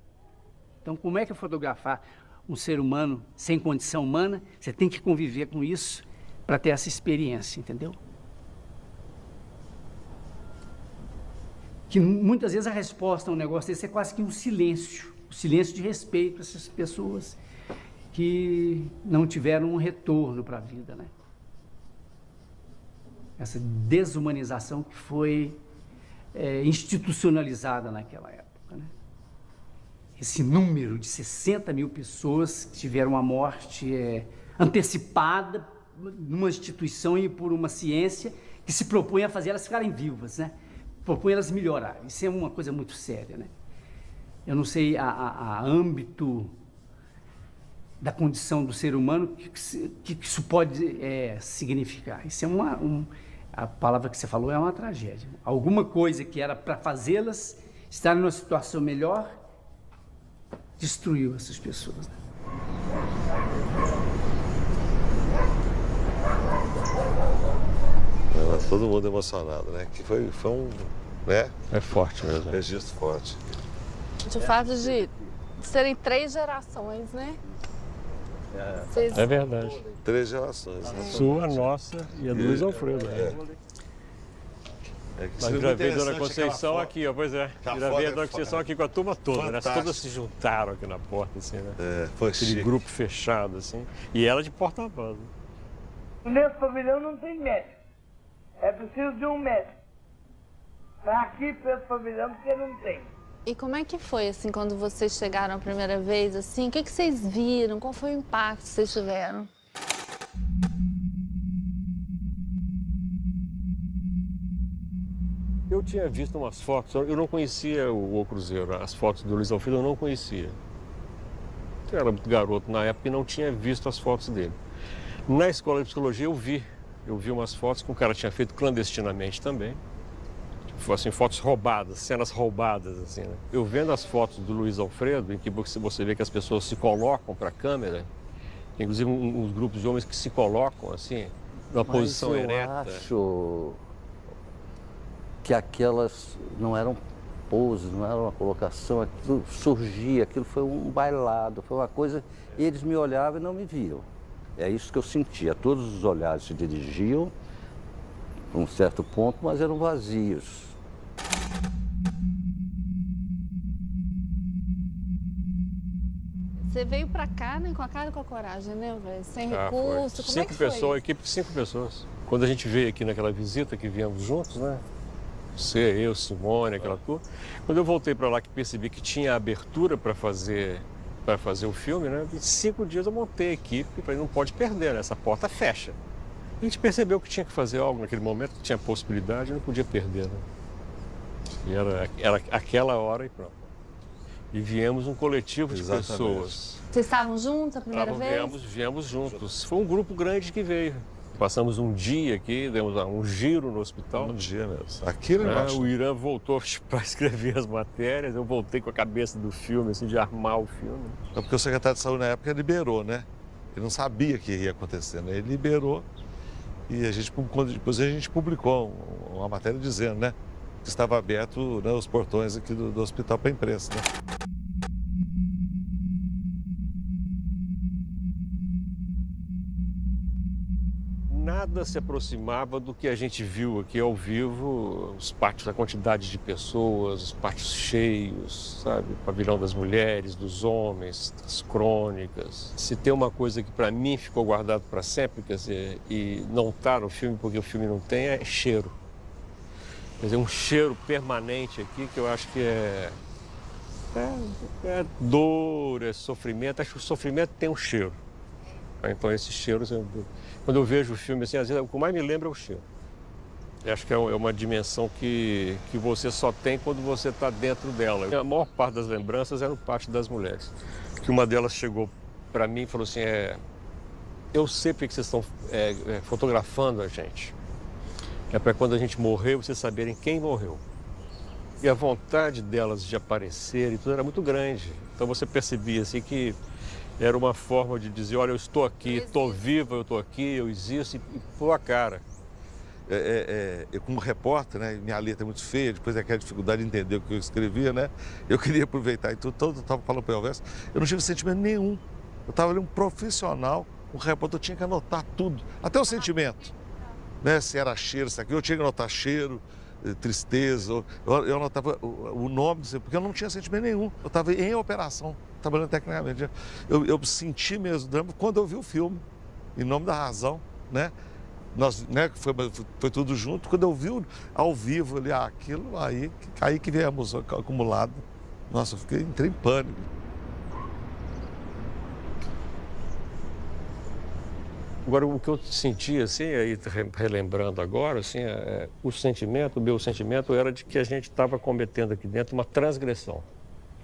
Então, como é que é fotografar um ser humano sem condição humana? Você tem que conviver com isso para ter essa experiência, entendeu? Que muitas vezes a resposta a um negócio desse é quase que um silêncio de respeito para essas pessoas que não tiveram um retorno para a vida, né? Essa desumanização que foi institucionalizada naquela época, né? esse número de 60 mil pessoas que tiveram a morte antecipada numa instituição e por uma ciência que se propõe a fazer elas ficarem vivas, né? Propõe elas melhorarem. Isso é uma coisa muito séria, né? Eu não sei a âmbito da condição do ser humano que isso pode significar. Isso é a palavra que você falou é uma tragédia. Alguma coisa que era para fazê-las estarem numa situação melhor destruiu essas pessoas, né? Todo mundo emocionado, né? Que foi um, né? É forte mesmo. Registro forte. De fato de serem 3 gerações, né? Vocês... É verdade. 3 gerações. Né? Sua, nossa e a do Luiz Alfredo. Mas gravei Dona Conceição aqui, ó, pois é. Gravei a Dona Conceição aqui com a turma toda, né? Todas se juntaram aqui na porta, assim, né? Foi aquele chique. grupo fechado, assim. E ela de porta-voz. Nesse pavilhão não tem médico. É preciso de um médico. Mas aqui para esse pavilhão porque não tem. E como é que foi, assim, quando vocês chegaram a primeira vez, assim? O que vocês viram? Qual foi o impacto que vocês tiveram? Eu tinha visto umas fotos, eu não conhecia o Cruzeiro, as fotos do Luiz Alfredo eu não conhecia. Eu era muito garoto na época e não tinha visto as fotos dele. Na escola de psicologia eu vi umas fotos que o cara tinha feito clandestinamente também. Tipo, assim, fotos roubadas, cenas roubadas, assim, né? Eu vendo as fotos do Luiz Alfredo, em que você vê que as pessoas se colocam para a câmera, inclusive uns grupos de homens que se colocam, assim, numa posição ereta. Eu acho que aquelas não eram poses, não era uma colocação, aquilo surgia, aquilo foi um bailado, foi uma coisa, e eles me olhavam e não me viam. É isso que eu sentia, todos os olhares se dirigiam a um certo ponto, mas eram vazios. Você veio pra cá, né, com a cara e com a coragem, né, velho? Sem recurso, como é que foi? 5 pessoas, equipe de 5 pessoas. Quando a gente veio aqui naquela visita que viemos juntos, né? Você, eu, Simone, aquela turma. Quando eu voltei para lá que percebi que tinha abertura para fazer o filme, né? Em 5 dias eu montei a equipe e falei, não pode perder, né? Essa porta fecha. A gente percebeu que tinha que fazer algo naquele momento, que tinha possibilidade, não podia perder, né? E era aquela hora e pronto. E viemos um coletivo de pessoas. Vocês estavam juntos a primeira vez? Viemos juntos. Foi um grupo grande que veio. Passamos um dia aqui, demos um giro no hospital. Um dia mesmo. Aqui no embaixo. O Irã voltou para escrever as matérias, eu voltei com a cabeça do filme, assim, de armar o filme. É porque o secretário de saúde na época liberou, né? Ele não sabia o que ia acontecer, né? Ele liberou e depois a gente publicou uma matéria dizendo, né? Que estava aberto, né, os portões aqui do hospital para a imprensa, né? Nada se aproximava do que a gente viu aqui ao vivo, os pátios, a quantidade de pessoas, os pátios cheios, sabe? O pavilhão das mulheres, dos homens, das crônicas. Se tem uma coisa que para mim ficou guardado para sempre, quer dizer, e não está no filme porque o filme não tem, é cheiro. Quer dizer, um cheiro permanente aqui que eu acho que é dor, é sofrimento. Acho que o sofrimento tem um cheiro. Então esses cheiros, quando eu vejo o filme, assim, às vezes o que mais me lembra é o cheiro. Eu acho que é uma dimensão que você só tem quando você está dentro dela. A maior parte das lembranças era no pátio das mulheres. Que uma delas chegou para mim e falou assim, eu sei porque vocês estão fotografando a gente. É para quando a gente morrer, vocês saberem quem morreu. E a vontade delas de aparecer e tudo era muito grande. Então você percebia assim que era uma forma de dizer, olha, eu estou aqui, estou viva, eu estou aqui, eu existo, e pôr a cara. Eu como repórter, né, minha letra é muito feia, depois daquela dificuldade de entender o que eu escrevia, né, eu queria aproveitar e tudo, eu estava falando para o Elvésio, eu não tive sentimento nenhum. Eu estava ali um profissional, um repórter, eu tinha que anotar tudo, até o sentimento. Né, se era cheiro, se aquilo, eu tinha que anotar cheiro, tristeza, eu anotava o nome, porque eu não tinha sentimento nenhum. Eu estava em operação, trabalhando tecnicamente. Eu senti mesmo drama quando eu vi o filme, Em Nome da Razão, né? Nós, né, foi tudo junto. Quando eu vi ao vivo ali, aquilo, aí que viemos acumulado. Nossa, entrei em pânico. Agora, o que eu senti, assim, aí relembrando agora, assim, o meu sentimento era de que a gente estava cometendo aqui dentro uma transgressão.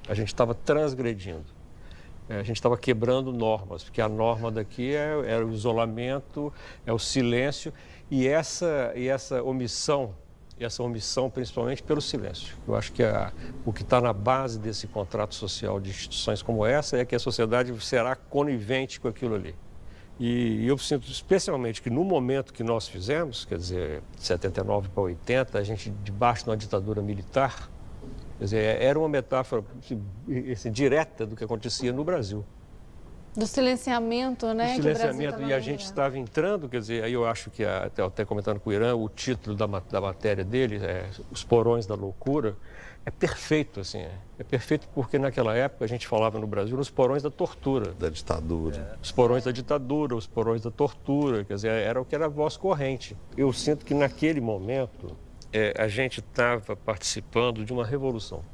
A gente estava transgredindo. A gente estava quebrando normas, porque a norma daqui é o isolamento, é o silêncio e essa omissão principalmente pelo silêncio. Eu acho que o que está na base desse contrato social de instituições como essa é que a sociedade será conivente com aquilo ali. E eu sinto especialmente que no momento que nós fizemos, quer dizer, de 79 para 80, a gente debaixo de uma ditadura militar, quer dizer, era uma metáfora assim, direta do que acontecia no Brasil. Do silenciamento, né? Do silenciamento, e a gente estava entrando, quer dizer, aí eu acho que, até comentando com o Irã, o título da matéria dele, Os Porões da Loucura, é perfeito, assim. É perfeito porque naquela época a gente falava no Brasil nos porões da tortura. Da ditadura. Os porões da ditadura, os porões da tortura, quer dizer, era o que era a voz corrente. Eu sinto que naquele momento a gente estava participando de uma revolução.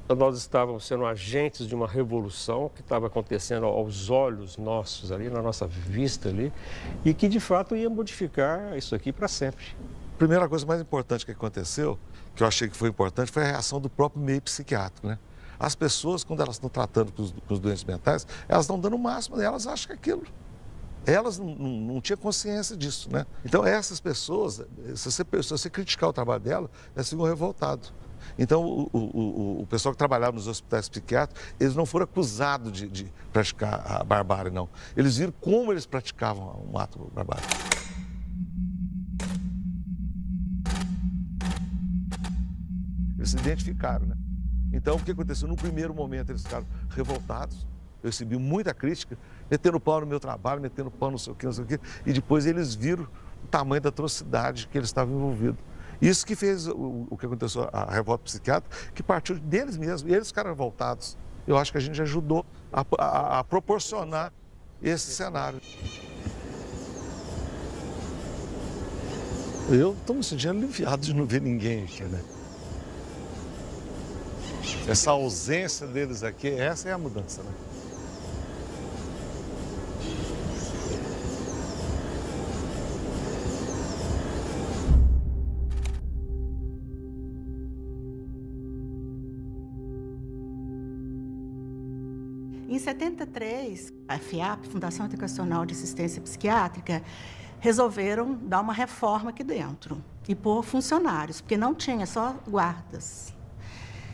Nós estávamos sendo agentes de uma revolução que estava acontecendo aos olhos nossos ali, na nossa vista ali, e que de fato ia modificar isso aqui para sempre. A primeira coisa mais importante que aconteceu, que eu achei que foi importante, foi a reação do próprio meio psiquiátrico, né? As pessoas, quando elas estão tratando com os doentes mentais, elas estão dando o máximo, elas acham que é aquilo. Elas não tinham consciência disso, né? Então, essas pessoas, se você criticar o trabalho delas, elas ficam revoltadas. Então, o pessoal que trabalhava nos hospitais psiquiátricos, eles não foram acusados de praticar a barbárie, não. Eles viram como eles praticavam um ato barbário. Eles se identificaram, né? Então, o que aconteceu? No primeiro momento, eles ficaram revoltados. Eu recebi muita crítica, metendo pau no meu trabalho, metendo pau não sei o quê. E depois eles viram o tamanho da atrocidade que eles estavam envolvidos. Isso que fez o que aconteceu, a revolta psiquiátrica, que partiu deles mesmos. E eles ficaram revoltados. Eu acho que a gente ajudou a proporcionar esse cenário. Eu estou me sentindo aliviado de não ver ninguém aqui, né? Essa ausência deles aqui, essa é a mudança, né? Em 73, a FIAP, Fundação Educacional de Assistência Psiquiátrica, resolveram dar uma reforma aqui dentro e pôr funcionários, porque não tinha, só guardas.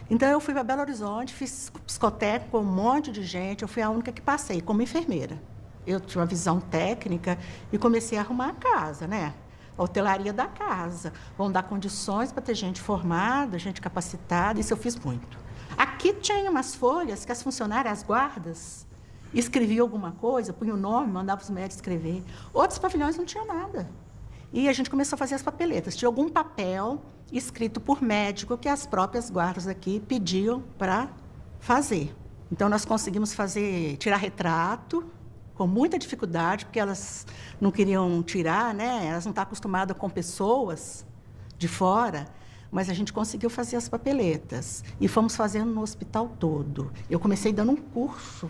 Então, eu fui para Belo Horizonte, fiz psicotécnico com um monte de gente, eu fui a única que passei, como enfermeira. Eu tinha uma visão técnica e comecei a arrumar a casa, né? A hotelaria da casa. Vão dar condições para ter gente formada, gente capacitada, isso eu fiz muito. Aqui tinha umas folhas que as funcionárias, as guardas, escreviam alguma coisa, punham o nome, mandavam os médicos escrever. Outros pavilhões não tinham nada. E a gente começou a fazer as papeletas. Tinha algum papel escrito por médico que as próprias guardas aqui pediam para fazer. Então, nós conseguimos tirar retrato, com muita dificuldade, porque elas não queriam tirar, né? Elas não estão acostumadas com pessoas de fora. Mas a gente conseguiu fazer as papeletas e fomos fazendo no hospital todo. Eu comecei dando um curso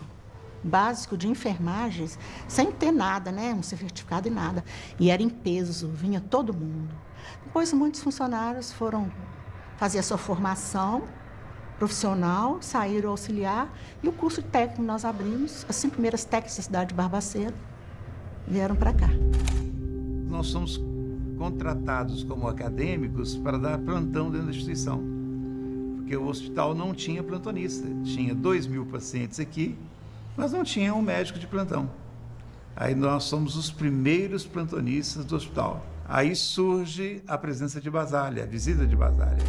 básico de enfermagens, sem ter nada, né? Um certificado e nada. E era em peso, vinha todo mundo. Depois, muitos funcionários foram fazer a sua formação profissional, saíram auxiliar, e o curso técnico nós abrimos, as 5 primeiras técnicas da cidade de Barbacena vieram para cá. Nós somos contratados como acadêmicos para dar plantão dentro da instituição, porque o hospital não tinha plantonista. Tinha 2.000 pacientes aqui, mas não tinha um médico de plantão. Aí nós somos os primeiros plantonistas do hospital. Aí surge a presença de Basálea, a visita de Basálea.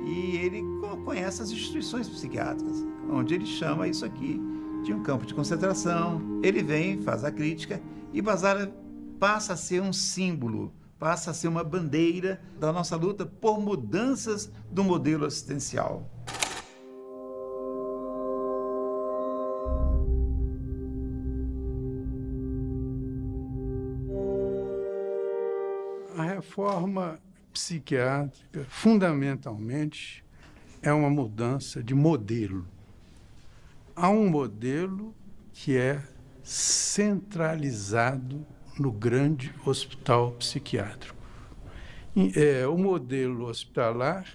E ele conhece as instituições psiquiátricas, onde ele chama isso aqui de um campo de concentração. Ele vem, faz a crítica, e Basálea passa a ser um símbolo, passa a ser uma bandeira da nossa luta por mudanças do modelo assistencial. reforma psiquiátrica, fundamentalmente, é uma mudança de modelo. Há um modelo que é centralizado no grande hospital psiquiátrico. O modelo hospitalar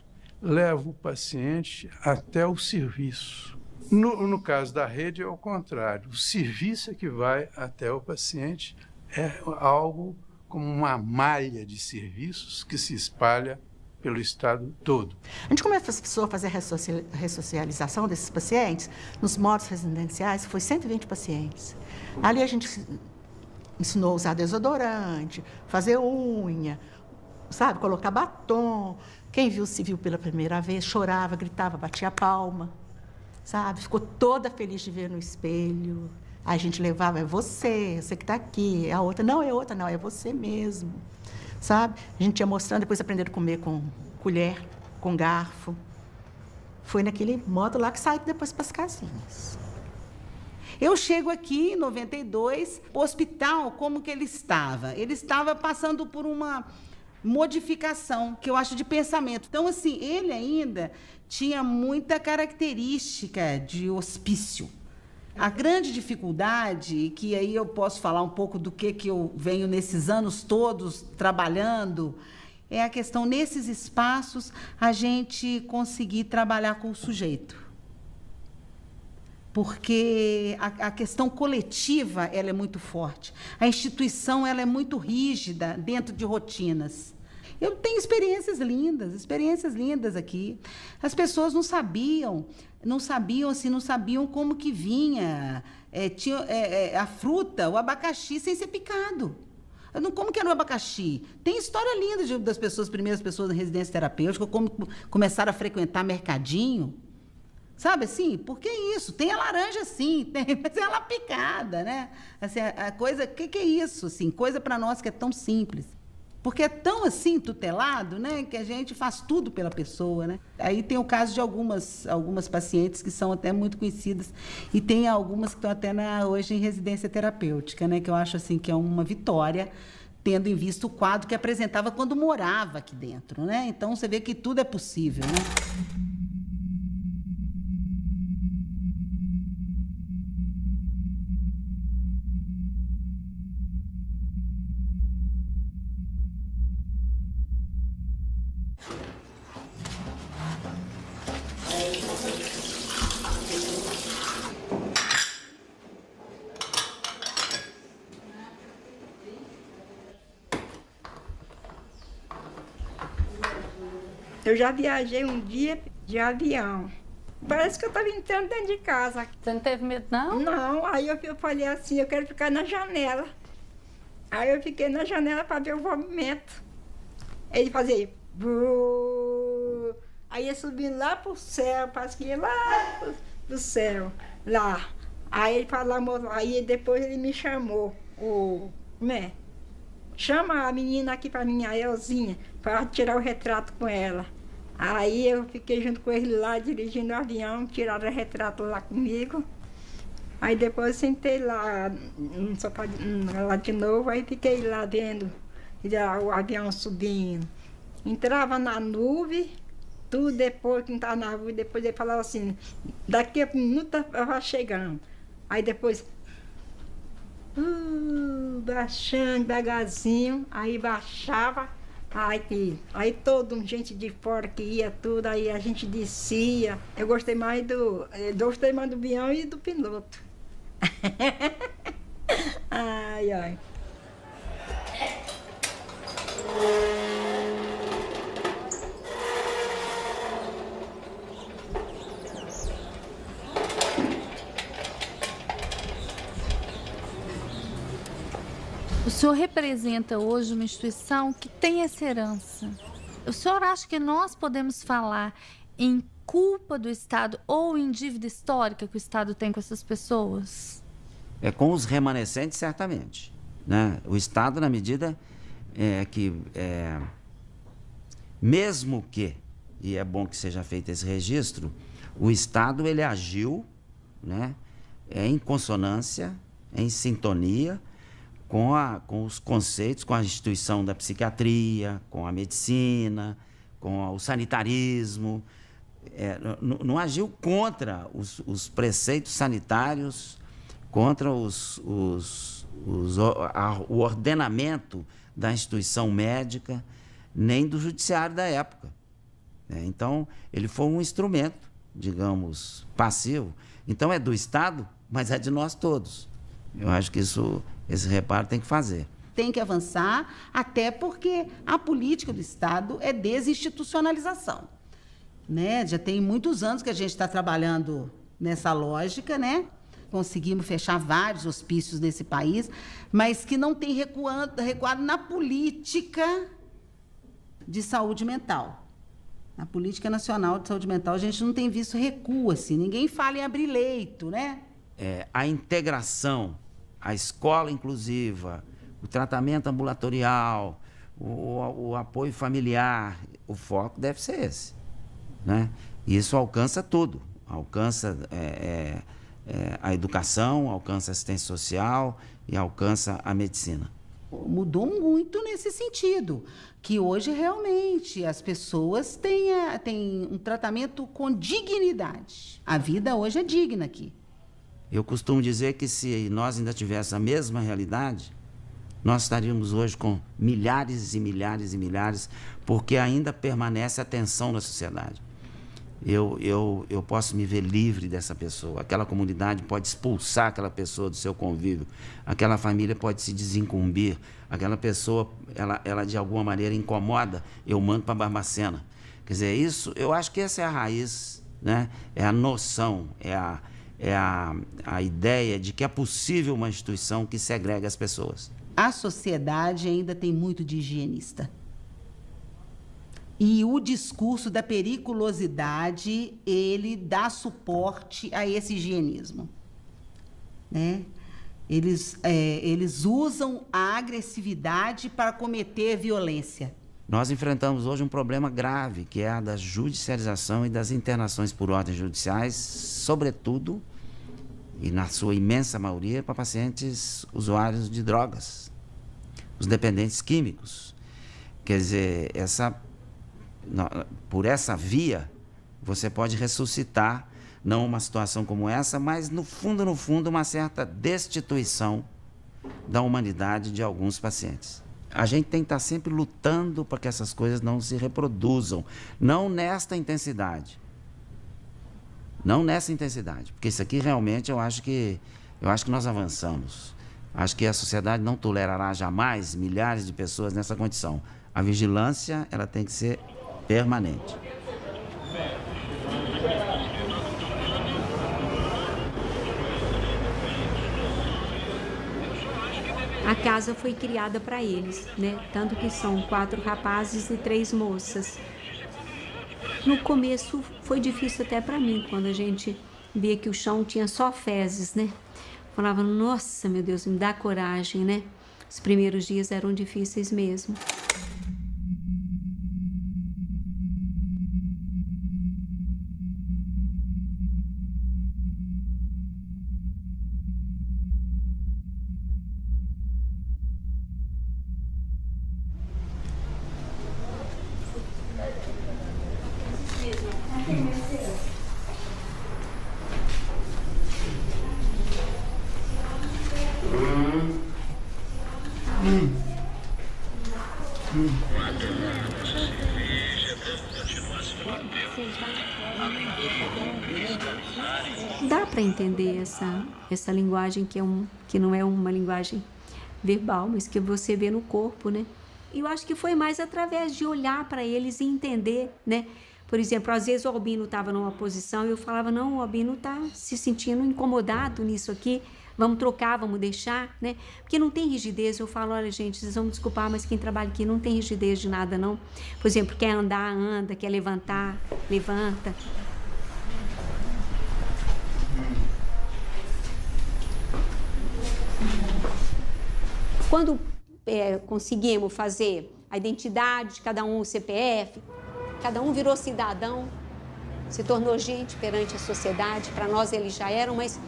leva o paciente até o serviço. No caso da rede é o contrário. O serviço é que vai até o paciente, é algo como uma malha de serviços que se espalha pelo estado todo. A gente começou a fazer a ressocialização desses pacientes nos módulos residenciais, foi 120 pacientes. Ali a gente ensinou a usar desodorante, fazer unha, sabe, colocar batom. Quem viu se viu pela primeira vez, chorava, gritava, batia a palma, sabe? Ficou toda feliz de ver no espelho. Aí a gente levava, é você que está aqui. A outra, não é outra, não, é você mesmo, sabe? A gente ia mostrando, depois aprenderam a comer com colher, com garfo. Foi naquele modo lá que saí depois para as casinhas. Eu chego aqui em 92, o hospital, como que ele estava? Ele estava passando por uma modificação, que eu acho de pensamento. Então, assim, ele ainda tinha muita característica de hospício. A grande dificuldade, que aí eu posso falar um pouco do que eu venho nesses anos todos trabalhando, é a questão, nesses espaços, a gente conseguir trabalhar com o sujeito. Porque a questão coletiva, ela é muito forte. A instituição, ela é muito rígida dentro de rotinas. Eu tenho experiências lindas aqui. As pessoas não sabiam como que vinha a fruta, o abacaxi, sem ser picado. Como que era o abacaxi? Tem história linda das pessoas, primeiras pessoas na residência terapêutica, como começaram a frequentar mercadinho. Sabe assim? Por que isso? Tem a laranja, sim, mas ela picada, né? Assim, a coisa, o que é isso? Assim, coisa para nós que é tão simples. Porque é tão assim tutelado, né, que a gente faz tudo pela pessoa, né? Aí tem o caso de algumas pacientes que são até muito conhecidas e tem algumas que estão até hoje em residência terapêutica, né, que eu acho assim que é uma vitória, tendo em vista o quadro que apresentava quando morava aqui dentro, né? Então você vê que tudo é possível, né? Eu já viajei um dia de avião. Parece que eu estava entrando dentro de casa. Você não teve medo, não? Não, aí eu falei assim, eu quero ficar na janela. Aí eu fiquei na janela para ver o movimento. Ele fazia... Buh. Aí ia subindo lá pro céu, parece que ia lá pro céu, lá. Aí ele falou, aí depois ele me chamou, né? Chama a menina aqui para mim, a Elzinha, para tirar o retrato com ela. Aí eu fiquei junto com ele lá, dirigindo o avião, tiraram o retrato lá comigo. Aí depois eu sentei lá, lá de novo, aí fiquei lá vendo o avião subindo. Entrava na nuvem, tudo depois que estava na nuvem, depois ele falava assim, daqui a um minuto vai chegando. Aí depois, baixando devagarzinho, aí baixava. Aí todo gente de fora que ia tudo, aí a gente descia. Eu gostei mais do avião e do piloto. Ai, ai. O senhor representa hoje uma instituição que tem essa herança. O senhor acha que nós podemos falar em culpa do Estado ou em dívida histórica que o Estado tem com essas pessoas? Com os remanescentes, certamente, né? O Estado, na medida que, mesmo que, e é bom que seja feito esse registro, o Estado ele agiu, né, em consonância, em sintonia com os conceitos, com a instituição da psiquiatria, com a medicina, com o sanitarismo. Não agiu contra os preceitos sanitários, contra o ordenamento da instituição médica, nem do judiciário da época. Então, ele foi um instrumento, digamos, passivo. Então, é do Estado, mas é de nós todos. Eu acho que esse reparo tem que fazer. Tem que avançar, até porque a política do Estado é desinstitucionalização. Né? Já tem muitos anos que a gente está trabalhando nessa lógica, né? Conseguimos fechar vários hospícios nesse país, mas que não tem recuado na política de saúde mental. Na política nacional de saúde mental, a gente não tem visto recuo, assim. Ninguém fala em abrir leito, né? A integração, a escola inclusiva, o tratamento ambulatorial, o apoio familiar, o foco deve ser esse. Né? E isso alcança tudo, alcança a educação, alcança a assistência social e alcança a medicina. Mudou muito nesse sentido, que hoje realmente as pessoas têm um tratamento com dignidade. A vida hoje é digna aqui. Eu costumo dizer que se nós ainda tivéssemos a mesma realidade, nós estaríamos hoje com milhares e milhares e milhares, porque ainda permanece a tensão na sociedade. Eu posso me ver livre dessa pessoa. Aquela comunidade pode expulsar aquela pessoa do seu convívio. Aquela família pode se desincumbir. Aquela pessoa, ela de alguma maneira incomoda, eu mando para Barbacena. Quer dizer, isso, eu acho que essa é a raiz, né? É a noção, é a ideia de que é possível uma instituição que segrega as pessoas. A sociedade ainda tem muito de higienista. E o discurso da periculosidade, ele dá suporte a esse higienismo. Né? Eles usam a agressividade para cometer violência. Nós enfrentamos hoje um problema grave, que é a da judicialização e das internações por ordens judiciais, sobretudo, e na sua imensa maioria, para pacientes usuários de drogas, os dependentes químicos. Quer dizer, por essa via, você pode ressuscitar, não uma situação como essa, mas no fundo, uma certa destituição da humanidade de alguns pacientes. A gente tem que estar sempre lutando para que essas coisas não se reproduzam, não nesta intensidade. Não nessa intensidade, porque isso aqui realmente eu acho que nós avançamos. Acho que a sociedade não tolerará jamais milhares de pessoas nessa condição. A vigilância, ela tem que ser permanente. A casa foi criada para eles, né? Tanto que são 4 rapazes e 3 moças. No começo foi difícil até para mim, quando a gente via que o chão tinha só fezes, né? Falava, nossa, meu Deus, me dá coragem, né? Os primeiros dias eram difíceis mesmo. Dá para entender essa linguagem que não é uma linguagem verbal, mas que você vê no corpo, né? E eu acho que foi mais através de olhar para eles e entender, né? Por exemplo, às vezes o Albino estava numa posição e eu falava, não, o Albino está se sentindo incomodado nisso aqui, vamos trocar, vamos deixar, né? Porque não tem rigidez. Eu falo, olha, gente, vocês vão me desculpar, mas quem trabalha aqui não tem rigidez de nada, não. Por exemplo, quer andar, anda, quer levantar, levanta. Quando conseguimos fazer a identidade de cada um, o CPF, cada um virou cidadão, se tornou gente perante a sociedade. Para nós eles já eram, mas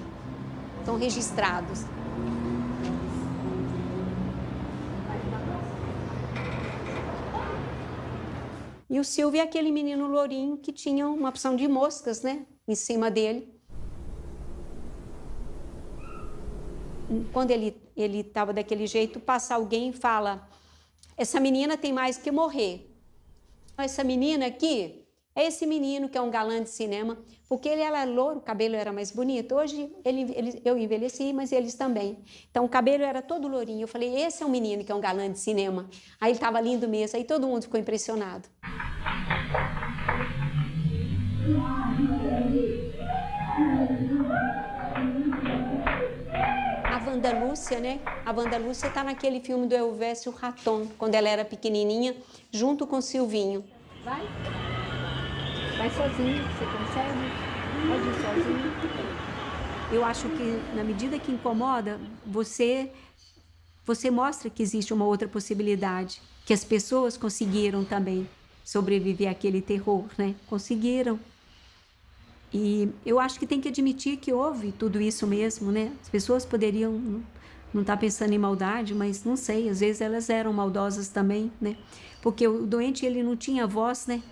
estão registrados. E o Silvio é aquele menino lourinho que tinha uma opção de moscas, né, em cima dele. Quando ele estava daquele jeito, passa alguém e fala: essa menina tem mais que morrer. Essa menina aqui é esse menino que é um galã de cinema, porque ele era louro, o cabelo era mais bonito. Hoje eu envelheci, mas eles também. Então o cabelo era todo lourinho. Eu falei: esse é um menino que é um galã de cinema. Aí ele estava lindo mesmo, aí todo mundo ficou impressionado. A Wanda Lúcia, né? A Wanda Lúcia está naquele filme do Elvésio Raton, quando ela era pequenininha, junto com o Silvinho. Vai sozinho, você consegue? Pode ir sozinho. Eu acho que, na medida que incomoda, você mostra que existe uma outra possibilidade, que as pessoas conseguiram também sobreviver àquele terror, né? Conseguiram. E eu acho que tem que admitir que houve tudo isso mesmo, né? As pessoas poderiam não estar pensando em maldade, mas não sei, às vezes elas eram maldosas também, né? Porque o doente, ele não tinha voz, né?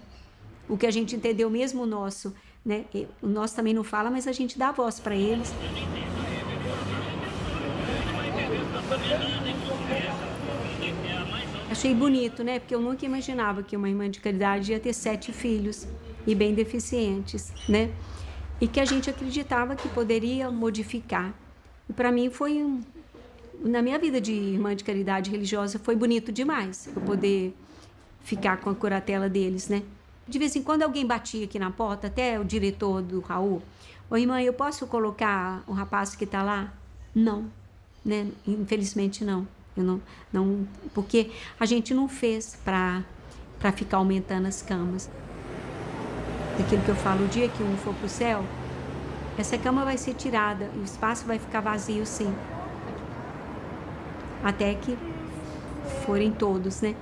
O que a gente entendeu mesmo o nosso, né? O nosso também não fala, mas a gente dá voz para eles. Achei bonito, né? Porque eu nunca imaginava que uma irmã de caridade ia ter 7 filhos e bem deficientes, né? E que a gente acreditava que poderia modificar. E para mim foi na minha vida de irmã de caridade religiosa, foi bonito demais eu poder ficar com a curatela deles, né? De vez em quando alguém batia aqui na porta, até o diretor do Raul: ô irmã, eu posso colocar o rapaz que está lá? Não, né? Infelizmente não. Eu não, porque a gente não fez para ficar aumentando as camas. Daquilo que eu falo, o dia que um for para o céu, essa cama vai ser tirada e o espaço vai ficar vazio, sim. Até que forem todos, né?